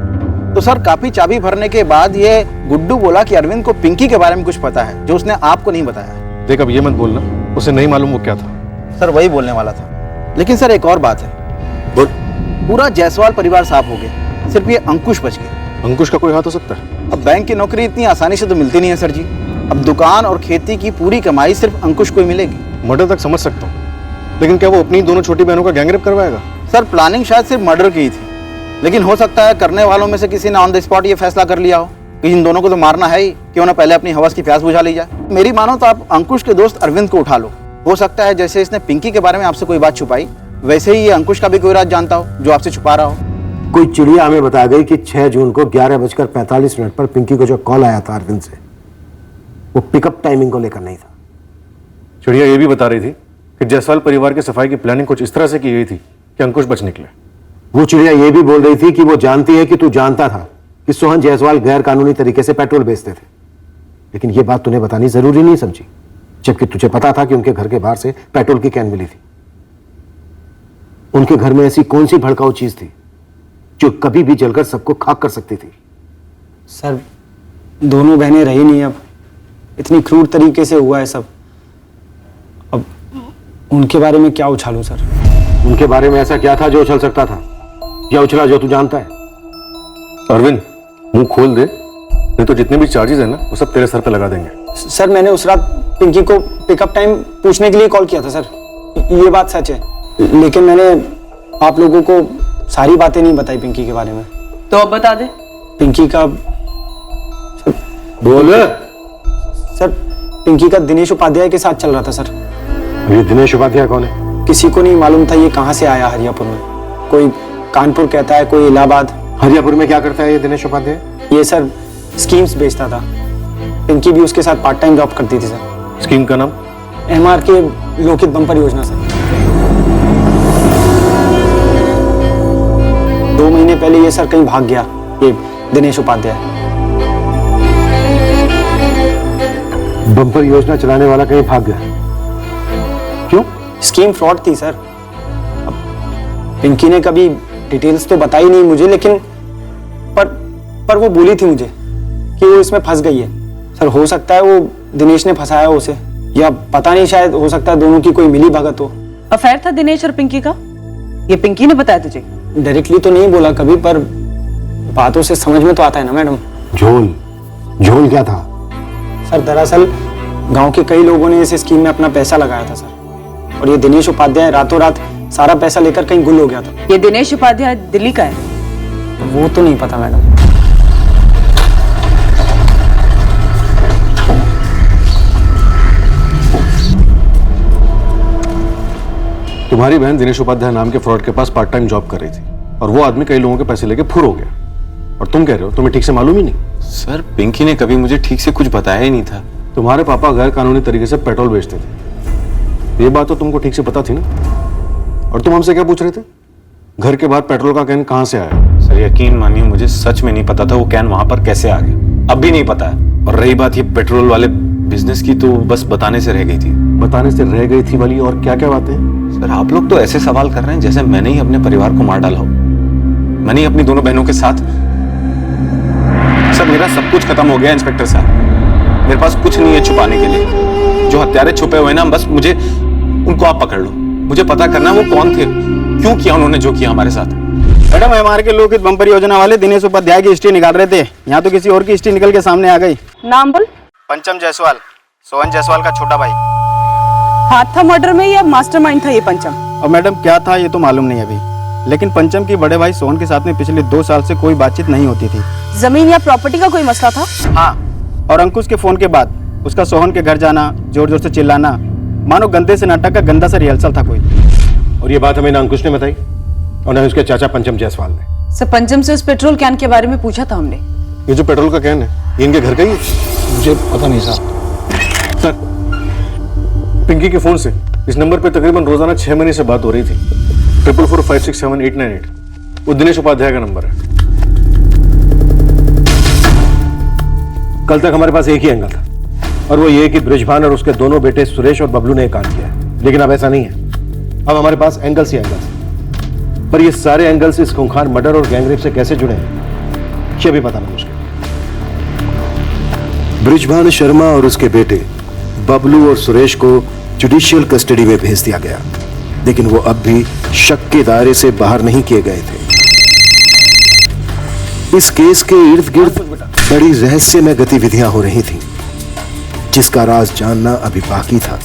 तो सर काफी चाबी भरने के बाद ये गुड्डू बोला कि अरविंद को पिंकी के बारे में कुछ पता है जो उसने आपको नहीं बताया। देख, अब ये मत बोलना, उसे नहीं मालूम वो क्या था। सर वही बोलने वाला था, लेकिन सर एक और बात है, पूरा जायसवाल परिवार साफ हो गया, सिर्फ ये अंकुश बच गया। अंकुश का कोई हाथ हो सकता है? अब बैंक की नौकरी इतनी आसानी से तो मिलती नहीं है सर जी। अब दुकान और खेती की पूरी कमाई सिर्फ अंकुश को ही मिलेगी। मर्डर तक समझ सकता हूँ, लेकिन क्या वो अपनी दोनों छोटी बहनों का गैंगरेप करवाएगा? सर प्लानिंग शायद सिर्फ मर्डर की ही थी, लेकिन हो सकता है करने वालों में से किसी ने ऑन द स्पॉट ये फैसला कर लिया हो कि इन दोनों को तो मारना है ही, क्यों ना पहले अपनी हवस की प्यास बुझा ली जाए। मेरी मानो तो आप अंकुश के दोस्त अरविंद को उठा लो। हो सकता है जैसे इसने पिंकी के बारे में आपसे कोई बात छुपाई, वैसे ही ये अंकुश का भी कोई राज जानता हो जो आपसे छुपा रहा हो। कोई चिड़िया हमें बता गई कि 6 जून को 11:45 पर पिंकी को जो कॉल आया था अरविंद से, वो पिकअप टाइमिंग को लेकर नहीं था। चिड़िया ये भी बता रही थी कि जायसवाल परिवार की सफाई की प्लानिंग कुछ इस तरह से की गई थी कि अंकुश बच निकले। वो चिड़िया ये भी बोल रही थी कि वो जानती है कि तू जानता था कि सोहन जायसवाल गैर कानूनी तरीके से पेट्रोल बेचते थे, लेकिन ये बात तूने बतानी जरूरी नहीं समझी, जबकि तुझे पता था कि उनके घर के बाहर से पेट्रोल की कैन मिली थी। उनके घर में ऐसी कौन सी भड़काऊ चीज थी जो कभी भी जलकर सबको खाक कर सकती थी? सर दोनों बहनें रही नहीं, अब इतनी क्रूर तरीके से हुआ है सब। अब उनके बारे में क्या उछालूं सर? उनके बारे में ऐसा क्या था जो उछल सकता था, या उछला जो तू जानता है? अरविंद, मुंह खोल दे, नहीं तो जितने भी चार्जेस है ना वो सब तेरे सर पे लगा देंगे। सर मैंने उस रात पिंकी को पिकअप टाइम पूछने के लिए कॉल किया था सर, ये बात सच है, लेकिन मैंने आप लोगों को सारी बातें नहीं बताई पिंकी के बारे में। तो अब बता दे। पिंकी का बोल सर, पिंकी का दिनेश उपाध्याय के साथ चल रहा था सर। ये दिनेश उपाध्याय कौन है? किसी को नहीं मालूम था ये कहाँ से आया हरियापुर में। कोई कानपुर कहता है, कोई इलाहाबाद। हरियापुर में क्या करता है ये दिनेश उपाध्याय? ये सर स्कीम्स बेचता था। पिंकी भी उसके साथ पार्ट टाइम जॉब करती थी सर। स्कीम का नाम? MR के लोकित बम्पर योजना सर। 2 महीने पहले ये सर कहीं भाग गया, ये दिनेश उपाध्याय। बम्पर योजना चलाने वाला कहीं भाग गया? क्यों? स्कीम फ्रॉड थी सर। अब पिंकी ने कभी डिटेल्स तो बताई नहीं मुझे, लेकिन पर वो बोली थी मुझे कि वो इसमें फंस गई है। सर हो सकता है वो दिनेश ने फंसाया उसे, या पता नहीं, शायद हो सकता है दोनों की कोई मिली भगत हो। अफेयर था दिनेश और पिंकी का? ये पिंकी ने बताया तुझे? डायरेक्टली तो नहीं बोला कभी, पर बातों से समझ में तो आता है ना मैडम। झोल क्या था? सर दरअसल गांव के कई लोगों ने इस स्कीम में अपना पैसा लगाया था सर, और ये दिनेश उपाध्याय रातों रात सारा पैसा लेकर कहीं गुल हो गया था। ये दिनेश उपाध्याय दिल्ली का है? वो तो नहीं पता मैडम। तुम्हारी बहन दिनेश उपाध्याय नाम के फ्रॉड के पास पार्ट टाइम जॉब कर रही थी, और वो आदमी कई लोगों के पैसे लेके फुर हो गया, और तुम कह रहे हो तुम्हें ठीक से मालूम ही नहीं? सर पिंकी ने कभी मुझे ठीक से कुछ बताया ही नहीं था। तुम्हारे पापा गैर कानूनी तरीके से पेट्रोल बेचते थे, ये बात तो तुमको ठीक से पता थी ना? और तुम हमसे क्या पूछ रहे थे? घर के बाहर पेट्रोल का कैन कहां से आया? सर यकीन मानिए मुझे सच में नहीं पता था वो कैन वहां पर कैसे आ गया, अब भी नहीं पता है। और रही बात ये पेट्रोल वाले बिजनेस की, तो बस बताने से रह गई थी। बताने से रह गई थी वाली और क्या क्या बातें? सर आप लोग तो ऐसे सवाल कर रहे हैं जैसे मैंने ही अपने परिवार को मार डाला हो। मैंने ही अपनी दोनों बहनों के साथ। सर मेरा सब कुछ खत्म हो गया इंस्पेक्टर साहब, मेरे पास कुछ नहीं है छुपाने के लिए। जो हत्यारे छुपे हुए ना, बस मुझे उनको आप पकड़ लो। मुझे पता करना है वो कौन थे, क्यों किया उन्होंने जो किया हमारे साथ। मैडम MR के लोकित बम्पर योजना वाले दिनेश उपाध्याय की हिस्ट्री निकाल रहे थे, यहाँ तो किसी और की हिस्ट्री निकल के सामने आ गई। नाम बोल। पंचम जायसवाल, सोहन जायसवाल का छोटा भाई। हाथ था मर्डर में या मास्टरमाइंड था ये पंचम? और मैडम क्या था ये तो मालूम नहीं अभी, लेकिन पंचम की बड़े भाई सोहन के साथ में पिछले 2 साल से कोई बातचीत नहीं होती थी। जमीन या प्रॉपर्टी का कोई मसला था? हाँ, और अंकुश के फोन के बाद उसका सोहन के घर जाना, जोर जोर से चिल्लाना, मानो गंदे से नाटक का गंदा सा रिहर्सल था कोई। और ये बात हमें ना अंकुश ने बताई और ना उसके चाचा पंचम जायसवाल ने। सर पंचम से उस पेट्रोल कैन के बारे में पूछा था हमने। ये जो पेट्रोल का कैन है ये इनके घर का ही है? मुझे पता नहीं साहब। सर, पिंकी के फोन से इस नंबर पे तकरीबन रोजाना 6 महीने से बात हो रही थी। 4445678898 वो दिनेश उपाध्याय का नंबर है। कल तक हमारे पास एक ही एंगल था और वो ये कि बृजभान और उसके दोनों बेटे सुरेश और बबलू ने ये काम किया है, लेकिन अब ऐसा नहीं है। अब हमारे पास एंगल्स ही एंगल्स हैं। पर ये सारे एंगल्स इस खूंखार मर्डर और गैंगरेप से कैसे जुड़े हैं ये भी बताना मुश्किल। बृजभान शर्मा और उसके बेटे बबलू और सुरेश को जुडिशियल कस्टडी में भेज दिया गया, लेकिन वो अब भी शक के दायरे से बाहर नहीं किए गए थे। इस केस के इर्द गिर्द बड़ी रहस्यमय गतिविधियां हो रही थीं, जिसका राज जानना अभी बाकी था।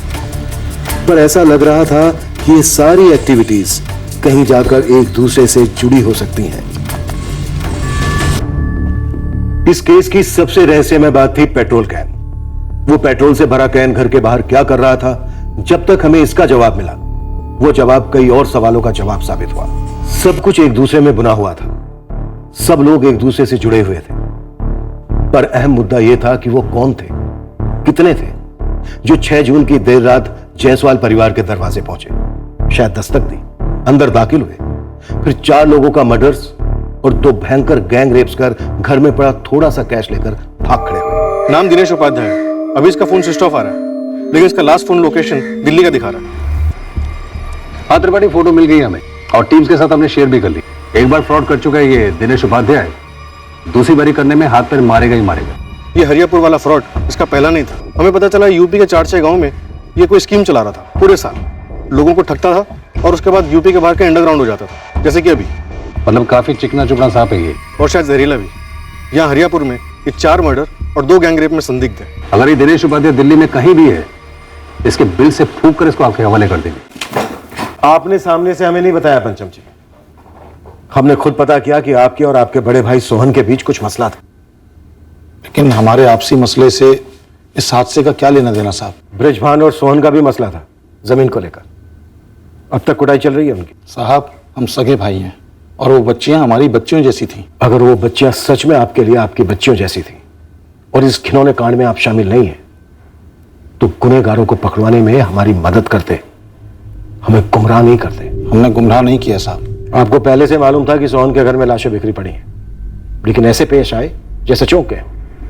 पर ऐसा लग रहा था कि ये सारी एक्टिविटीज कहीं जाकर एक दूसरे से जुड़ी हो सकती हैं। इस केस की सबसे रहस्यमय बात थी पेट्रोल कैन। वो पेट्रोल से भरा कैन घर के बाहर क्या कर रहा था? जब तक हमें इसका जवाब मिला, वो जवाब कई और सवालों का जवाब साबित हुआ। सब कुछ एक दूसरे में बुना हुआ था, सब लोग एक दूसरे से जुड़े हुए थे। पर अहम मुद्दा यह था कि वो कौन थे, कितने थे, जो 6 जून की देर रात जायसवाल परिवार के दरवाजे पहुंचे, शायद दस्तक दी, अंदर दाखिल हुए, फिर 4 लोगों का मर्डर्स और 2 भयंकर गैंग रेप्स कर घर में पड़ा थोड़ा सा कैश लेकर भाग खड़े हुए। नाम दिनेश उपाध्याय है। अभी इसका फोन स्विच ऑफ आ रहा है, लेकिन इसका लास्ट फोन लोकेशन दिल्ली का दिखा रहा है। हाँ त्रिपाठी, फोटो मिल गई हमें और टीम्स के साथ हमने शेयर भी कर ली। एक बार फ्रॉड कर चुका है ये दिनेश उपाध्याय, दूसरी बारी करने में हाथ पैर मारेगा ही मारेगा। ये हरियापुर वाला फ्रॉड इसका पहला नहीं था। हमें पता चला यूपी के 4-6 गांव में ये कोई स्कीम चला रहा था। पूरे साल लोगों को ठगता था और उसके बाद यूपी के बाहर के अंडरग्राउंड हो जाता था, जैसे कि अभी। मतलब काफी चिकना चुपड़ा सांप है ये, और शायद जहरीला भी। यहाँ हरियापुर में ये 4 मर्डर और 2 गैंगरेप में संदिग्ध है। अगर ये दिनेश उपाध्याय दिल्ली में कहीं भी है, इसके बिल से फूंक कर इसको आपके हवाले कर देंगे। आपने सामने से हमें नहीं बताया पंचम जी। हमने खुद पता किया कि आपके और आपके बड़े भाई सोहन के बीच कुछ मसला था। लेकिन हमारे आपसी मसले से इस हादसे का क्या लेना देना साहब? बृजभान और सोहन का भी मसला था, जमीन को लेकर। अब तक कुटाई चल रही है उनकी। साहब, हम सगे भाई हैं और वो बच्चियां हमारी बच्चियों जैसी थी। अगर वो बच्चियां सच में आपके लिए आपकी बच्चियों जैसी थी और इस घिनौने कांड में आप शामिल नहीं है, तो गुनहगारों को पकड़वाने में हमारी मदद करते, हमें गुमराह नहीं करते। हमने गुमराह नहीं किया साहब। आपको पहले से मालूम था कि सोहन के घर में लाशें बिखरी पड़ी हैं, लेकिन ऐसे पेश आए जैसे चौंक गए।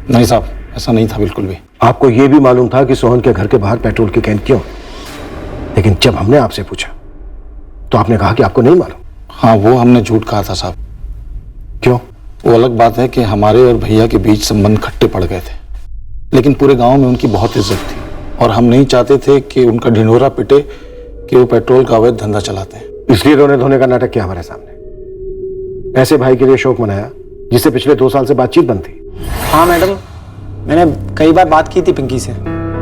नहीं साहब, ऐसा नहीं था बिल्कुल भी। आपको यह भी मालूम था कि सोहन के घर के बाहर पेट्रोल की कैन क्यों, लेकिन जब हमने आपसे पूछा तो आपने कहा कि आपको नहीं मालूम। हाँ, वो हमने झूठ कहा था साहब। क्यों? वो अलग बात है कि हमारे और भैया के बीच संबंध खट्टे पड़ गए थे, लेकिन पूरे गांव में उनकी बहुत इज्जत थी और हम नहीं चाहते थे कि उनका ढिंढोरा पिटे कि वो पेट्रोल का अवैध धंधा चलाते हैं। इसलिए रोने धोने का नाटक किया हमारे सामने। ऐसे भाई के लिए शोक मनाया जिससे पिछले 2 साल से बातचीत बंद थी। हाँ मैडम, मैंने कई बार बात की थी पिंकी से।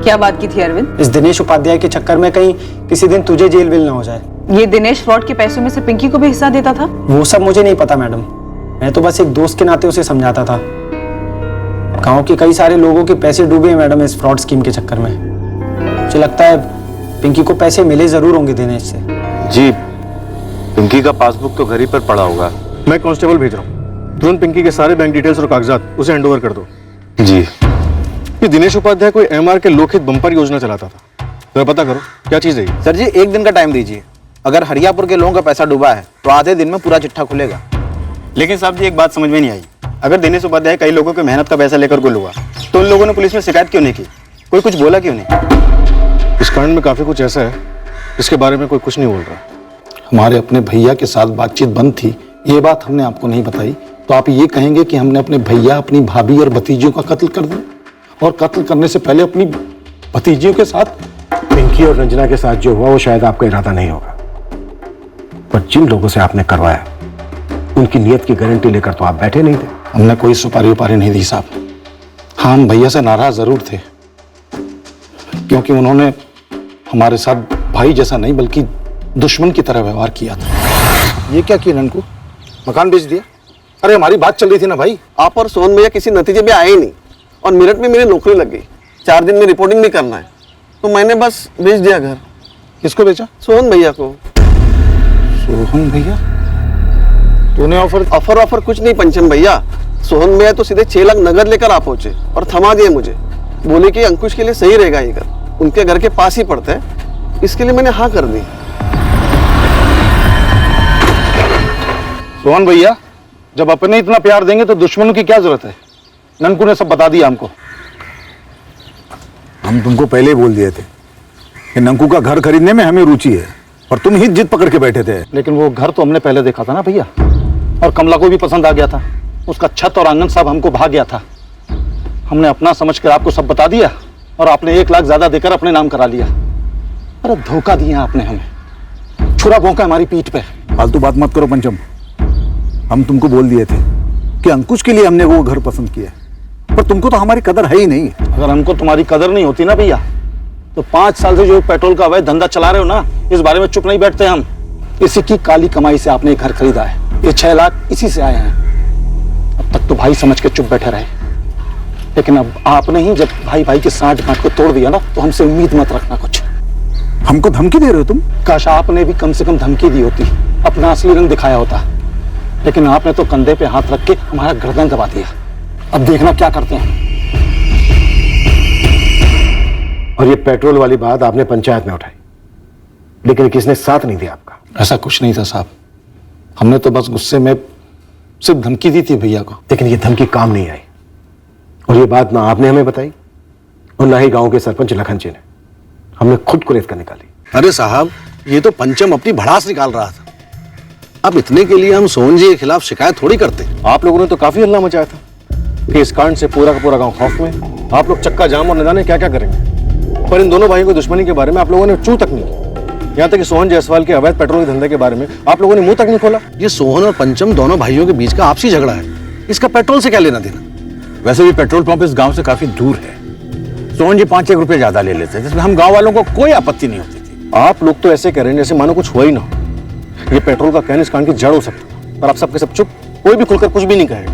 क्या बात की थी अरविंद? इस दिनेश उपाध्याय के चक्कर में कहीं किसी दिन तुझे जेल वेल ना हो जाए। ये दिनेश फ्रॉड के पैसों में से पिंकी को भी हिस्सा देता था? वो सब मुझे नहीं पता मैडम, मैं तो बस एक दोस्त के नाते उसे समझाता था। गांव के कई सारे लोगों के पैसे डूबे हैं मैडम इस फ्रॉड स्कीम के चक्कर में। मुझे लगता है पिंकी को पैसे मिले जरूर होंगे दिनेश से। जी, पिंकी का पासबुक तो घर ही पर पड़ा होगा। मैं कांस्टेबल भेज रहा हूँ, तुरंत पिंकी के सारे बैंक डिटेल्स और कागजात उसे हैंडओवर कर दो। जी। ये दिनेश उपाध्याय कोई एमआर के लोकहित बम्पर योजना चलाता था, तो पता करो क्या चीज है ये। सर जी, 1 दिन का टाइम दीजिए। अगर हरियापुर के लोगों का पैसा डूबा है तो आधे दिन में पूरा चिट्ठा खुलेगा। लेकिन साहब जी, एक बात समझ में नहीं आई। अगर दिनेश उपाध्याय कई लोगों की मेहनत का पैसा लेकर गुल हुआ, तो उन लोगों ने पुलिस में शिकायत क्यों नहीं की? कोई कुछ बोला क्यों नहीं? इस कांड में काफी कुछ ऐसा है जिसके बारे में कोई कुछ नहीं बोल रहा। हमारे अपने भैया के साथ बातचीत बंद थी, ये बात हमने आपको नहीं बताई, तो आप ये कहेंगे कि हमने अपने भैया, अपनी भाभी और भतीजियों का कत्ल कर दिया, और कत्ल करने से पहले अपनी भतीजियों के साथ। पिंकी और रंजना के साथ जो हुआ वो शायद आपका इरादा नहीं होगा, पर जिन लोगों से आपने करवाया उनकी नीयत की गारंटी लेकर तो आप बैठे नहीं थे। हमने कोई सुपारी उपारी नहीं दी साहब। हाँ, हम भैया से नाराज जरूर थे, क्योंकि उन्होंने हमारे साथ भाई जैसा नहीं बल्कि दुश्मन की तरह व्यवहार किया था। ये क्या किया ननकू? मकान बेच दिया? अरे हमारी बात चल रही थी ना भाई। आप और सोहन भैया किसी नतीजे पे आए ही नहीं और मेरठ में मेरी नौकरी लग गई। 4 दिन में रिपोर्टिंग भी करना है। तो मैंने बस बेच दिया घर। किसको बेचा? सोहन भैया को। सोहन भैया? तूने ऑफर कुछ नहीं पंचम भैया। सोहन भैया तो सीधे 6 लाख नगद लेकर आ पहुंचे और थमा दिए मुझे। बोले कि अंकुश के लिए सही रहेगा ये घर, उनके घर के पास ही पड़ता है, इसके लिए मैंने हाँ कर दी। सोहन भैया, जब अपने इतना प्यार देंगे तो दुश्मनों की क्या जरूरत है? ननकू ने सब बता दिया हमको। हम तुमको पहले ही बोल दिए थे कि नंकू का घर खरीदने में हमें रुचि है, और तुम ही जिद पकड़ के बैठे थे। लेकिन वो घर तो हमने पहले देखा था ना भैया, और कमला को भी पसंद आ गया था। उसका छत और आंगन सब हमको भाग गया था। हमने अपना समझकर आपको सब बता दिया और आपने 1 लाख ज्यादा देकर अपने नाम करा लिया। अरे धोखा दिया आपने हमें, छुरा भोंका हमारी पीठ पे। फालतू बात मत करो पंचम। हम तुमको बोल दिए थे कि अंकुश के लिए हमने वो घर पसंद किया, पर तुमको तो हमारी कदर है ही नहीं। अगर हमको तुम्हारी कदर नहीं होती ना भैया, तो 5 साल से जो पेट्रोल का अवैध धंधा चला रहे हो ना, इस बारे में चुप नहीं बैठते हम। इसी की काली कमाई से आपने घर खरीदा है। ये 6 लाख इसी से आए हैं। अब तक तो भाई समझ के चुप बैठे रहे, लेकिन अब आपने ही जब भाई भाई के साठ गांठ को तोड़ दिया ना, तो हमसे उम्मीद मत रखना कुछ। हमको धमकी दे रहे हो तुम? काश आपने भी कम से कम धमकी दी होती, अपना असली रंग दिखाया होता। लेकिन आपने तो कंधे पे हाथ रख के हमारा गर्दन दबा दिया। अब देखना क्या करते हैं। और ये पेट्रोल वाली बात आपने पंचायत में उठाई, लेकिन किसने साथ नहीं दिया आपका? ऐसा कुछ नहीं था साहब, हमने तो बस गुस्से में सिर्फ धमकी दी थी भैया को। लेकिन ये धमकी काम नहीं आई, और ये बात ना आपने हमें बताई और ना ही गांव के सरपंच लखन जी ने। हमने खुद कुरेद कर निकाली। अरे साहब, ये तो पंचम अपनी भड़ास निकाल रहा था। अब इतने के लिए हम सोहन जी के खिलाफ शिकायत थोड़ी करते। आप लोगों ने तो काफी हल्ला मचाया था कि इस कांड से पूरा का पूरा गांव खौफ में। आप लोग चक्का जाम और न जाने क्या क्या करेंगे, पर इन दोनों भाइयों की दुश्मनी के बारे में आप लोगों ने चू तक नहीं की। यहाँ तक कि सोहन जायसवाल के अवैध पेट्रोल के धंधे के बारे में आप लोगों ने मुंह तक नहीं खोला। ये सोहन और पंचम दोनों भाइयों के बीच का आपसी झगड़ा है, इसका पेट्रोल से क्या लेना देना? वैसे भी पेट्रोल पंप इस गांव से काफी दूर है। सोहन जी 5-1 रुपए ज्यादा ले लेते हैं, जिसमें हम गांव वालों को कोई आपत्ति नहीं होती थी। आप लोग तो ऐसे कह रहे हैं जैसे मानो कुछ हुआ ही ना हो। ये पेट्रोल का कैन इस कांड की जड़ हो सकता है, पर आप सबके सब चुप, कोई भी खुलकर कुछ भी नहीं कहेगा।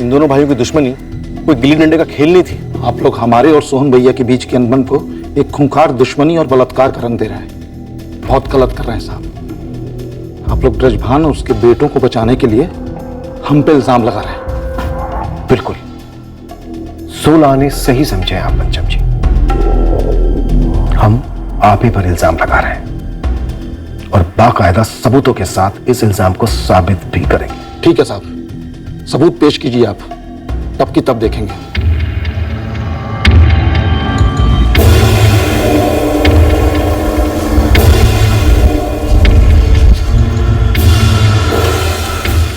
इन दोनों भाइयों की दुश्मनी कोई गिल्ली डंडे का खेल नहीं थी। आप लोग हमारे और सोहन भैया के बीच के अनबन को एक खूंखार दुश्मनी और बलात्कार का रंग दे रहे हैं। बहुत गलत कर रहे हैं साहब। आप लोग ब्रजभान और उसके बेटों को बचाने के लिए हम पे इल्जाम लगा रहे हैं। बिल्कुल 16 आने सही समझे आप पंचम जी। हम आप ही पर इल्जाम लगा रहे हैं और बाकायदा सबूतों के साथ इस इल्जाम को साबित भी करेंगे। ठीक है साहब, सबूत पेश कीजिए आप, तब की तब देखेंगे।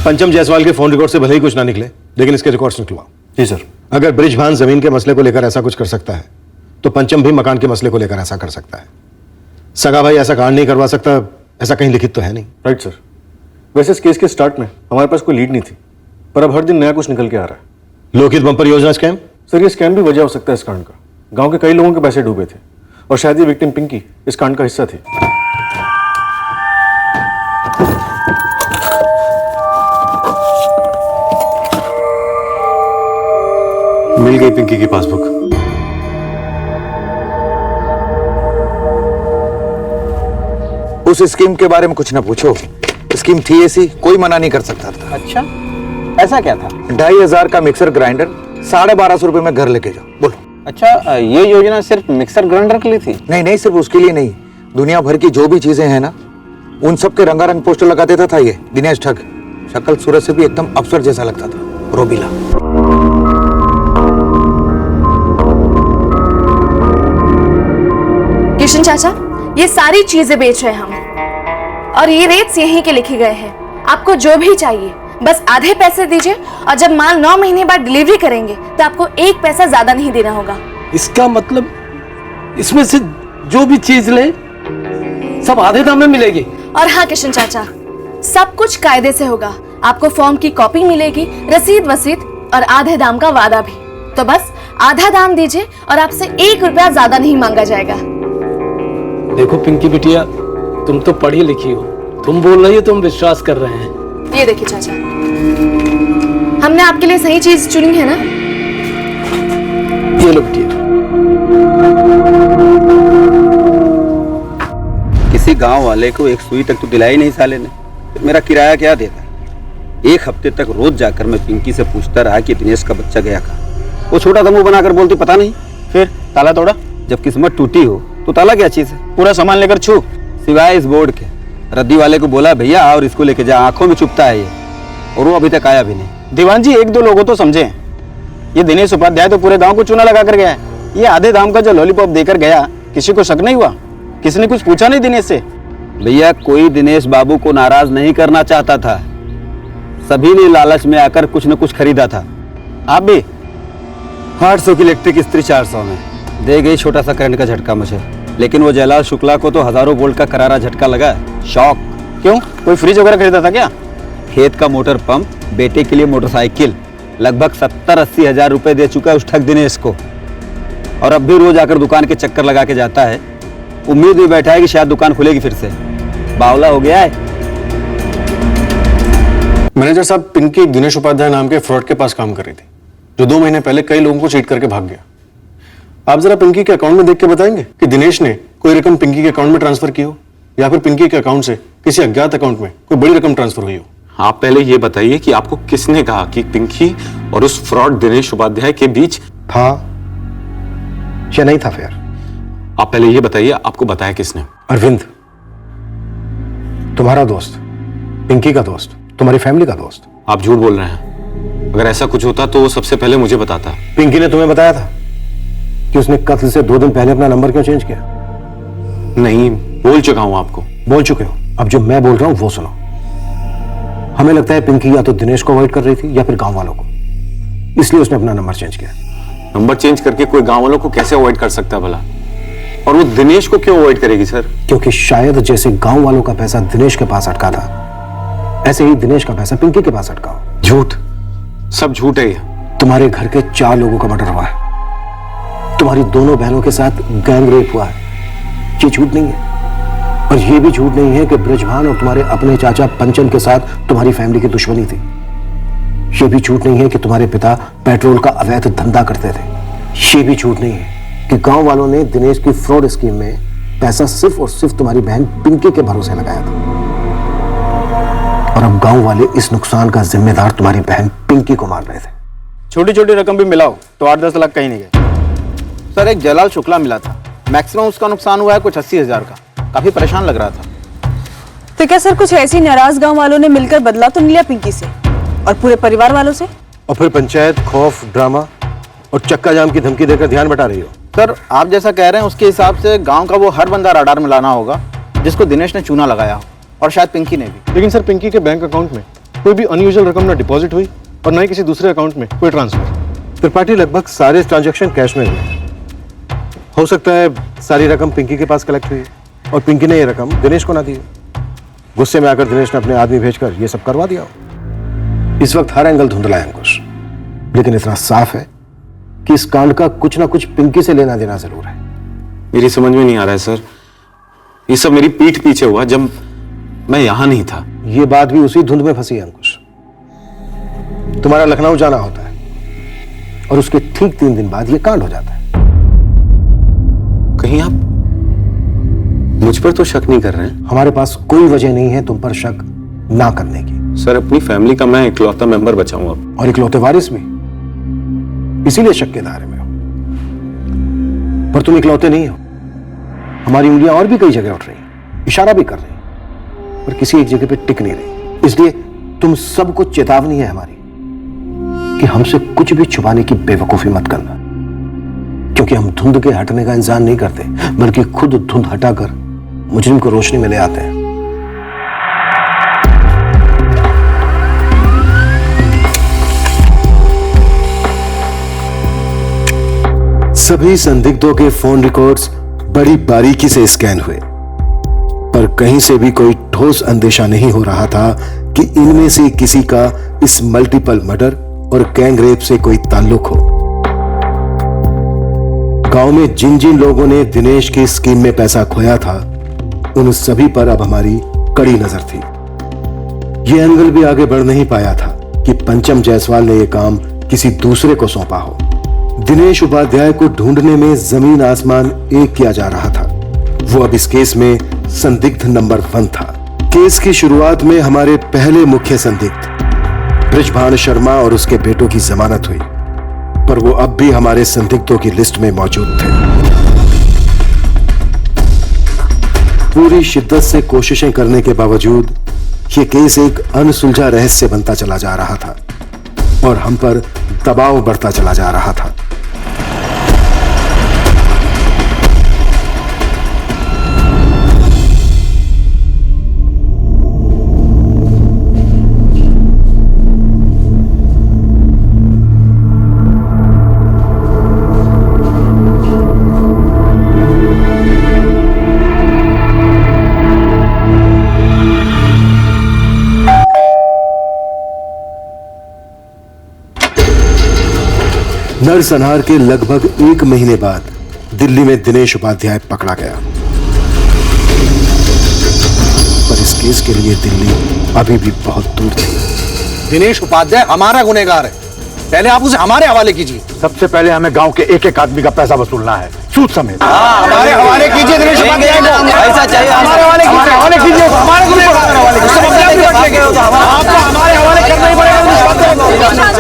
पंचम जायसवाल के फोन रिकॉर्ड से भले ही कुछ ना निकले, लेकिन इसके रिकॉर्ड्स निकलवाओ। जी सर। अगर ब्रिजभान जमीन के मसले को लेकर ऐसा कुछ कर सकता है, तो पंचम भी मकान के मसले को लेकर ऐसा कर सकता है। सगा भाई ऐसा कांड नहीं करवा सकता, ऐसा कहीं लिखित तो है नहीं। Right sir. वैसे इस केस के स्टार्ट में हमारे पास कोई लीड नहीं थी, पर अब हर दिन नया कुछ निकल के आ रहा है। लोकहित बंपर योजना स्कैम? सर ये स्कैम भी वजह हो सकता है इस कांड का। गांव के कई लोगों के पैसे डूबे थे और शायद ये विक्टिम पिंकी इस कांड का हिस्सा थी। मिल गई पिंकी की पासबुक। उस स्कीम के बारे में कुछ ना पूछो, स्कीम थी ऐसी, कोई मना नहीं कर सकता था। अच्छा, ऐसा क्या था? 2500 का मिक्सर ग्राइंडर 1250 रुपए में घर लेके जाओ। बोलो। अच्छा, ये योजना सिर्फ मिक्सर ग्राइंडर के लिए थी? नहीं नहीं, सिर्फ उसके लिए नहीं, दुनिया भर की जो भी चीजें हैं ना, उन सब के रंगारंग पोस्टर लगा देता था ये दिनेश ठग। शक्ल सूरत से भी एकदम अफसर जैसा लगता था, रोबीला। किशन चाचा, ये सारी चीजें बेच रहे हैं हम, और ये रेट्स यहीं के लिखे गए हैं। आपको जो भी चाहिए बस आधे पैसे दीजिए, और जब माल 9 महीने बाद डिलीवरी करेंगे तो आपको 1 पैसा ज्यादा नहीं देना होगा। इसका मतलब इसमें से जो भी चीज ले सब आधे दाम में मिलेगी? और हाँ किशन चाचा, सब कुछ कायदे से होगा। आपको फॉर्म की कॉपी मिलेगी, रसीद वसीद और आधे दाम का वादा भी। तो बस आधा दाम दीजिए और आपसे 1 रुपया ज्यादा नहीं मांगा जाएगा। देखो पिंकी बिटिया, तुम तो पढ़ी लिखी हो, तुम बोल रही हो तो हम विश्वास कर रहे हैं। ये देखिए चाचा, हमने आपके लिए सही चीज चुनी है ना। ये लो बिटिया। किसी गांव वाले को एक सुई तक तो दिलाई नहीं साले ने, तो मेरा किराया क्या देता? एक हफ्ते तक रोज जाकर मैं पिंकी से पूछता रहा कि दिनेश का बच्चा गया कहाँ। वो छोटा सा मुंह बनाकर बोलती पता नहीं। फिर ताला तोड़ा? जब किस्मत टूटी हो तो ताला क्या चीज है? पूरा सामान लेकर छू, सिवाय इस बोर्ड के। रद्दी वाले को बोला भैया और इसको लेके जा, आंखों में चुपता है ये, और वो अभी तक आया भी नहीं। दीवान जी, एक दो लोगों तो समझे, ये दिनेश उपाध्याय तो पूरे गांव को चूना लगा कर गया है। ये आधे दाम का जो लॉलीपॉप देकर गया, किसी को शक नहीं हुआ? किसी ने कुछ पूछा नहीं दिनेश से? भैया कोई दिनेश बाबू को नाराज नहीं करना चाहता था, सभी ने लालच में आकर कुछ न कुछ खरीदा था। आप भी 800 की इलेक्ट्रिक इस्त्री 400 में दे गई, छोटा सा करंट का झटका मुझे। लेकिन वो जयलाल शुक्ला को तो हजारों वोल्ट का करारा झटका लगा। शॉक। क्यों, कोई फ्रिज वगैरह खरीदा था क्या? खेत का मोटर पंप, बेटे के लिए मोटरसाइकिल, लगभग 70-80 हजार रुपए दे चुका है उस ठग दिनेश को, और अब भी रोज आकर दुकान के चक्कर लगा के जाता है। उम्मीद में बैठा है कि शायद दुकान खुलेगी फिर से। बावला हो गया है। मैनेजर साहब, पिंकी दिनेश उपाध्याय नाम के फ्रॉड के पास काम कर रही थी, जो 2 महीने पहले कई लोगों को चीट करके भाग गया। आप जरा पिंकी के अकाउंट में देख के बताएंगे कि दिनेश ने कोई रकम पिंकी के अकाउंट में ट्रांसफर की हो, या फिर पिंकी के अकाउंट से किसी अज्ञात अकाउंट में कोई बड़ी रकम ट्रांसफर हुई हो। आप पहले ये बताइए कि आपको किसने कहा कि पिंकी और उस फ्रॉड दिनेश उपाध्याय के बीच था या नहीं था फेयर? आप पहले ये बताइए, आपको बताया किसने? अरविंद, तुम्हारा दोस्त, पिंकी का दोस्त, तुम्हारी फैमिली का दोस्त। आप झूठ बोल रहे हैं। अगर ऐसा कुछ होता तो वो सबसे पहले मुझे बताता। पिंकी ने तुम्हें बताया था कि उसने कत्ल से 2 दिन पहले अपना नंबर क्यों चेंज किया? नहीं, बोल चुका हूं आपको। बोल चुके हो। अब जो मैं बोल रहा हूं वो सुनो। हमें लगता है पिंकी या तो दिनेश को अवॉइड कर रही थी या फिर गांव वालों को, इसलिए उसने अपना नंबर चेंज किया। नंबर चेंज करके कोई गांव वालों को कैसे अवॉइड कर सकता है भला? और वो दिनेश को क्यों अवॉइड करेगी सर? क्योंकि शायद जैसे गांव वालों का पैसा दिनेश के पास अटका था, ऐसे ही दिनेश का पैसा पिंकी के पास अटका हो। झूठ, सब झूठ है ये। तुम्हारे घर के 4 लोगों का मर्डर हुआ है, तुम्हारी दोनों बहनों के साथ गैंग रेप हुआ है, ये झूठ नहीं है। और ये भी झूठ नहीं है कि ब्रजभान और तुम्हारे अपने चाचा पंचम के साथ तुम्हारी फैमिली की दुश्मनी थी। ये भी झूठ नहीं है कि तुम्हारे पिता पेट्रोल का अवैध धंधा करते थे। ये भी झूठ नहीं है कि गांव वालों ने दिनेश की फ्रॉड स्कीम में पैसा सिर्फ और सिर्फ तुम्हारी बहन पिंकी के भरोसे लगाया था, और अब गांव वाले इस नुकसान का जिम्मेदार तुम्हारी बहन पिंकी को मान रहे थे। छोटी छोटी रकम भी मिलाओ तो 8-10 लाख कहीं नहीं गए। सर, एक जयलाल शुक्ला मिला था, मैक्सिमम उसका नुकसान हुआ है कुछ 80 हजार का। काफी परेशान लग रहा था। तो क्या सर कुछ ऐसी नाराज गांव वालों ने मिलकर बदला तो नहीं लिया पिंकी से और पूरे परिवार वालों से? और फिर पंचायत खौफ, ड्रामा और चक्का जाम की धमकी देकर ध्यान बटा रही हो। सर, आप जैसा कह रहे हैं उसके हिसाब से गांव का वो हर बंदा राडार में लाना होगा जिसको दिनेश ने चूना लगाया हो, और शायद पिंकी ने भी। लेकिन सर, पिंकी के बैंक अकाउंट में कोई भी अनयूजुअल रकम ना डिपॉजिट हुई और ना ही किसी दूसरे अकाउंट में कोई ट्रांसफर। त्रिपाठी, लगभग सारे ट्रांजैक्शन कैश में हुए। हो सकता है सारी रकम पिंकी के पास कलेक्ट हुई और पिंकी ने ये रकम दिनेश को ना दी। गुस्से में आकर दिनेश ने अपने आदमी भेजकर ये सब करवा दिया। इस वक्त हर एंगल धुंधला है अंकुश, लेकिन इतना साफ है कि इस कांड का कुछ ना कुछ पिंकी से लेना देना जरूर है। मेरी समझ में नहीं आ रहा है सर, ये सब मेरी पीठ पीछे हुआ जब मैं यहां नहीं था। ये बात भी उसी धुंध में फंसी है अंकुश। तुम्हारा लखनऊ जाना होता है और उसके ठीक 3 दिन बाद ये कांड हो जाता है। कहीं आप मुझ पर तो शक नहीं कर रहे हैं? हमारे पास कोई वजह नहीं है तुम पर शक ना करने की। सर, अपनी फैमिली का मैं इकलौता मेंबर बचा हूं अब, और इकलौते वारिस भी, इसीलिए शक के दायरे में हो। पर तुम इकलौते नहीं हो। हमारी उंगलियां और भी कई जगह उठ रही हैं, इशारा भी कर रही हैं, पर किसी एक जगह पे टिक नहीं रही। इसलिए तुम सबको चेतावनी है हमारी कि हमसे कुछ भी छुपाने की बेवकूफी मत करना, क्योंकि हम धुंध के हटने का इंतजार नहीं करते, बल्कि खुद धुंध हटाकर मुजरिम को रोशनी में ले आते हैं। सभी संदिग्धों के फोन रिकॉर्ड्स बड़ी बारीकी से स्कैन हुए, पर कहीं से भी कोई ठोस अंदेशा नहीं हो रहा था कि इनमें से किसी का इस मल्टीपल मर्डर और गैंग रेप से कोई ताल्लुक हो। गांव में जिन जिन लोगों ने दिनेश की स्कीम में पैसा खोया था, उन सभी पर अब हमारी कड़ी नजर थी। यह एंगल भी आगे बढ़ नहीं पाया था कि पंचम जायसवाल ने यह काम किसी दूसरे को सौंपा हो। दिनेश उपाध्याय को ढूंढने में जमीन आसमान एक किया जा रहा था। वो अब इस केस में संदिग्ध नंबर 1 था। केस की शुरुआत में हमारे पहले मुख्य संदिग्ध बृजभान शर्मा और उसके बेटों की जमानत हुई, पर वो अब भी हमारे संदिग्धों की लिस्ट में मौजूद थे। पूरी शिद्दत से कोशिशें करने के बावजूद ये केस एक अनसुलझा रहस्य बनता चला जा रहा था और हम पर दबाव बढ़ता चला जा रहा था। नरसंहार के लगभग 1 महीने बाद दिल्ली में दिनेश उपाध्याय पकड़ा गया, पर इस केस के लिए दिल्ली अभी भी बहुत दूर थी। दिनेश उपाध्याय हमारा गुनहगार है, पहले आप उसे हमारे हवाले कीजिए। सबसे पहले हमें गांव के एक आदमी का पैसा वसूलना है, सूद समेत। हमारे हवाले कीजिए दिनेश उपाध्याय को। ऐसा चाहिए, हमारे हवाले कीजिए, हमारे गुनहगार हवाले कीजिए। आपको हमारे हवाले करना ही पड़ेगा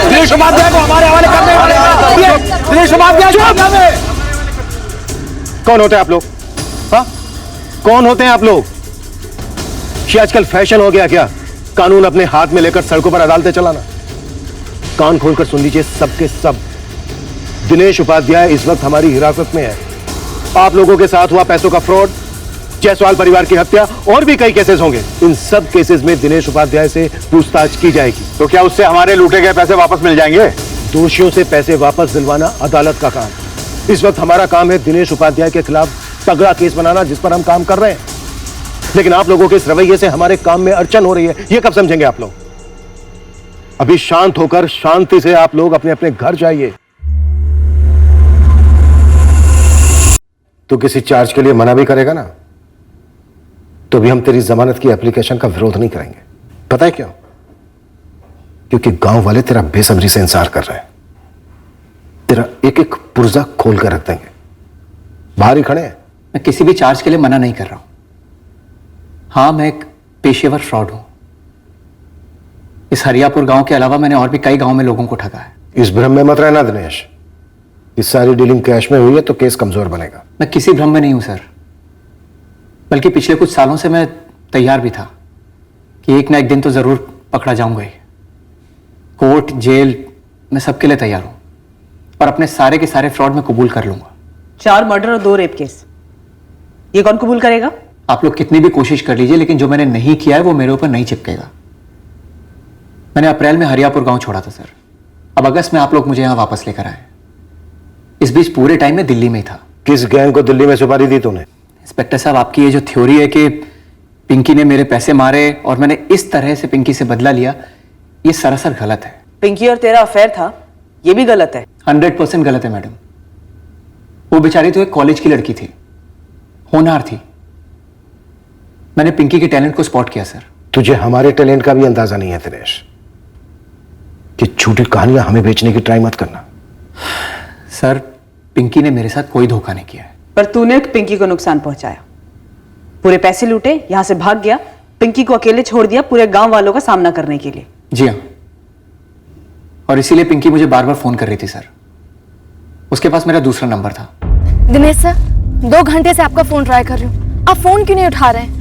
दिनेश उपाध्याय को, हमारे हवाले करना ही पड़ेगा। दिनेश उपाध्याय कौन होते हैं आप लोग? हाँ, कौन होते हैं आप लोग? ये आजकल फैशन हो गया क्या, कानून अपने हाथ में लेकर सड़कों पर अदालतें चलाना? कान खोलकर सुन लीजिए सबके सब, दिनेश उपाध्याय इस वक्त हमारी हिरासत में है। आप लोगों के साथ हुआ पैसों का फ्रॉड, जायसवाल परिवार की हत्या और भी कई केसेस होंगे। इन सब केसेस में दिनेश उपाध्याय से पूछताछ की जाएगी। तो क्या उससे हमारे लूटे गए पैसे वापस मिल जाएंगे? दोषियों से पैसे वापस दिलवाना अदालत का काम। इस वक्त हमारा काम है दिनेश उपाध्याय के खिलाफ तगड़ा केस बनाना, जिस पर हम काम कर रहे हैं। लेकिन आप लोगों के इस रवैये से हमारे काम में अड़चन हो रही है, ये कब समझेंगे आप लोग? अभी शांत होकर शांति से आप लोग अपने अपने घर जाइए। तो किसी चार्ज के लिए मना भी करेगा ना, तो भी हम तेरी जमानत की एप्लीकेशन का विरोध नहीं करेंगे। पता है क्यों? क्योंकि गांव वाले तेरा बेसब्री से इंतजार कर रहे हैं। तेरा एक एक पुर्जा खोल कर रख देंगे। बाहर ही खड़े हैं। मैं किसी भी चार्ज के लिए मना नहीं कर रहा हूं। हाँ, मैं एक पेशेवर फ्रॉड हूं। इस हरियापुर गांव के अलावा मैंने और भी कई गांव में लोगों को ठगा है। इस भ्रम में मत रहना दिनेश। इस सारी डीलिंग कैश में हुई है तो केस कमजोर बनेगा। मैं किसी भ्रम में नहीं हूं सर, बल्कि पिछले कुछ सालों से मैं तैयार भी था कि एक ना एक दिन तो जरूर पकड़ा जाऊंगा ही। कोर्ट, जेल, मैं सबके लिए तैयार हूं और अपने सारे के सारे फ्रॉड में कबूल कर लूंगा। 4 मर्डर और 2 रेप केस, ये कौन कबूल करेगा? आप लोग कितनी भी कोशिश कर लीजिए, लेकिन जो मैंने नहीं किया है वो मेरे ऊपर नहीं चिपकेगा। मैंने अप्रैल में हरियापुर गांव छोड़ा था सर। अब अगस्त में आप लोग मुझे यहां वापस लेकर आए। इस बीच पूरे टाइम में दिल्ली में ही था। किस गैंग को दिल्ली में सुपारी दी तूने? इंस्पेक्टर साहब, आपकी ये जो थ्योरी है कि पिंकी ने मेरे पैसे मारे और मैंने इस तरह से पिंकी से बदला लिया, ये सरासर गलत है। पिंकी और तेरा अफेयर था, ये भी गलत है। 100% गलत है मैडम। वो बेचारी तो एक कॉलेज की लड़की थी, होनहार थी। मैंने पिंकी के टैलेंट को स्पॉट किया सर। तुझे हमारे टैलेंट का भी अंदाजा नहीं है दिनेश, कि झूठी कहानियां हमें बेचने की ट्राई मत करना। सर, पिंकी ने मेरे साथ कोई धोखा नहीं किया है। पर तूने पिंकी को नुकसान पहुंचाया, पूरे पैसे लूटे, यहां से भाग गया, पिंकी को अकेले छोड़ दिया पूरे गांव वालों का सामना करने के लिए। जी हाँ, और इसीलिए पिंकी मुझे बार बार फोन कर रही थी सर। उसके पास मेरा दूसरा नंबर था। दिनेश सर, 2 घंटे से आपका फोन ट्राई कर रही हूँ, आप फोन क्यों नहीं उठा रहे हैं?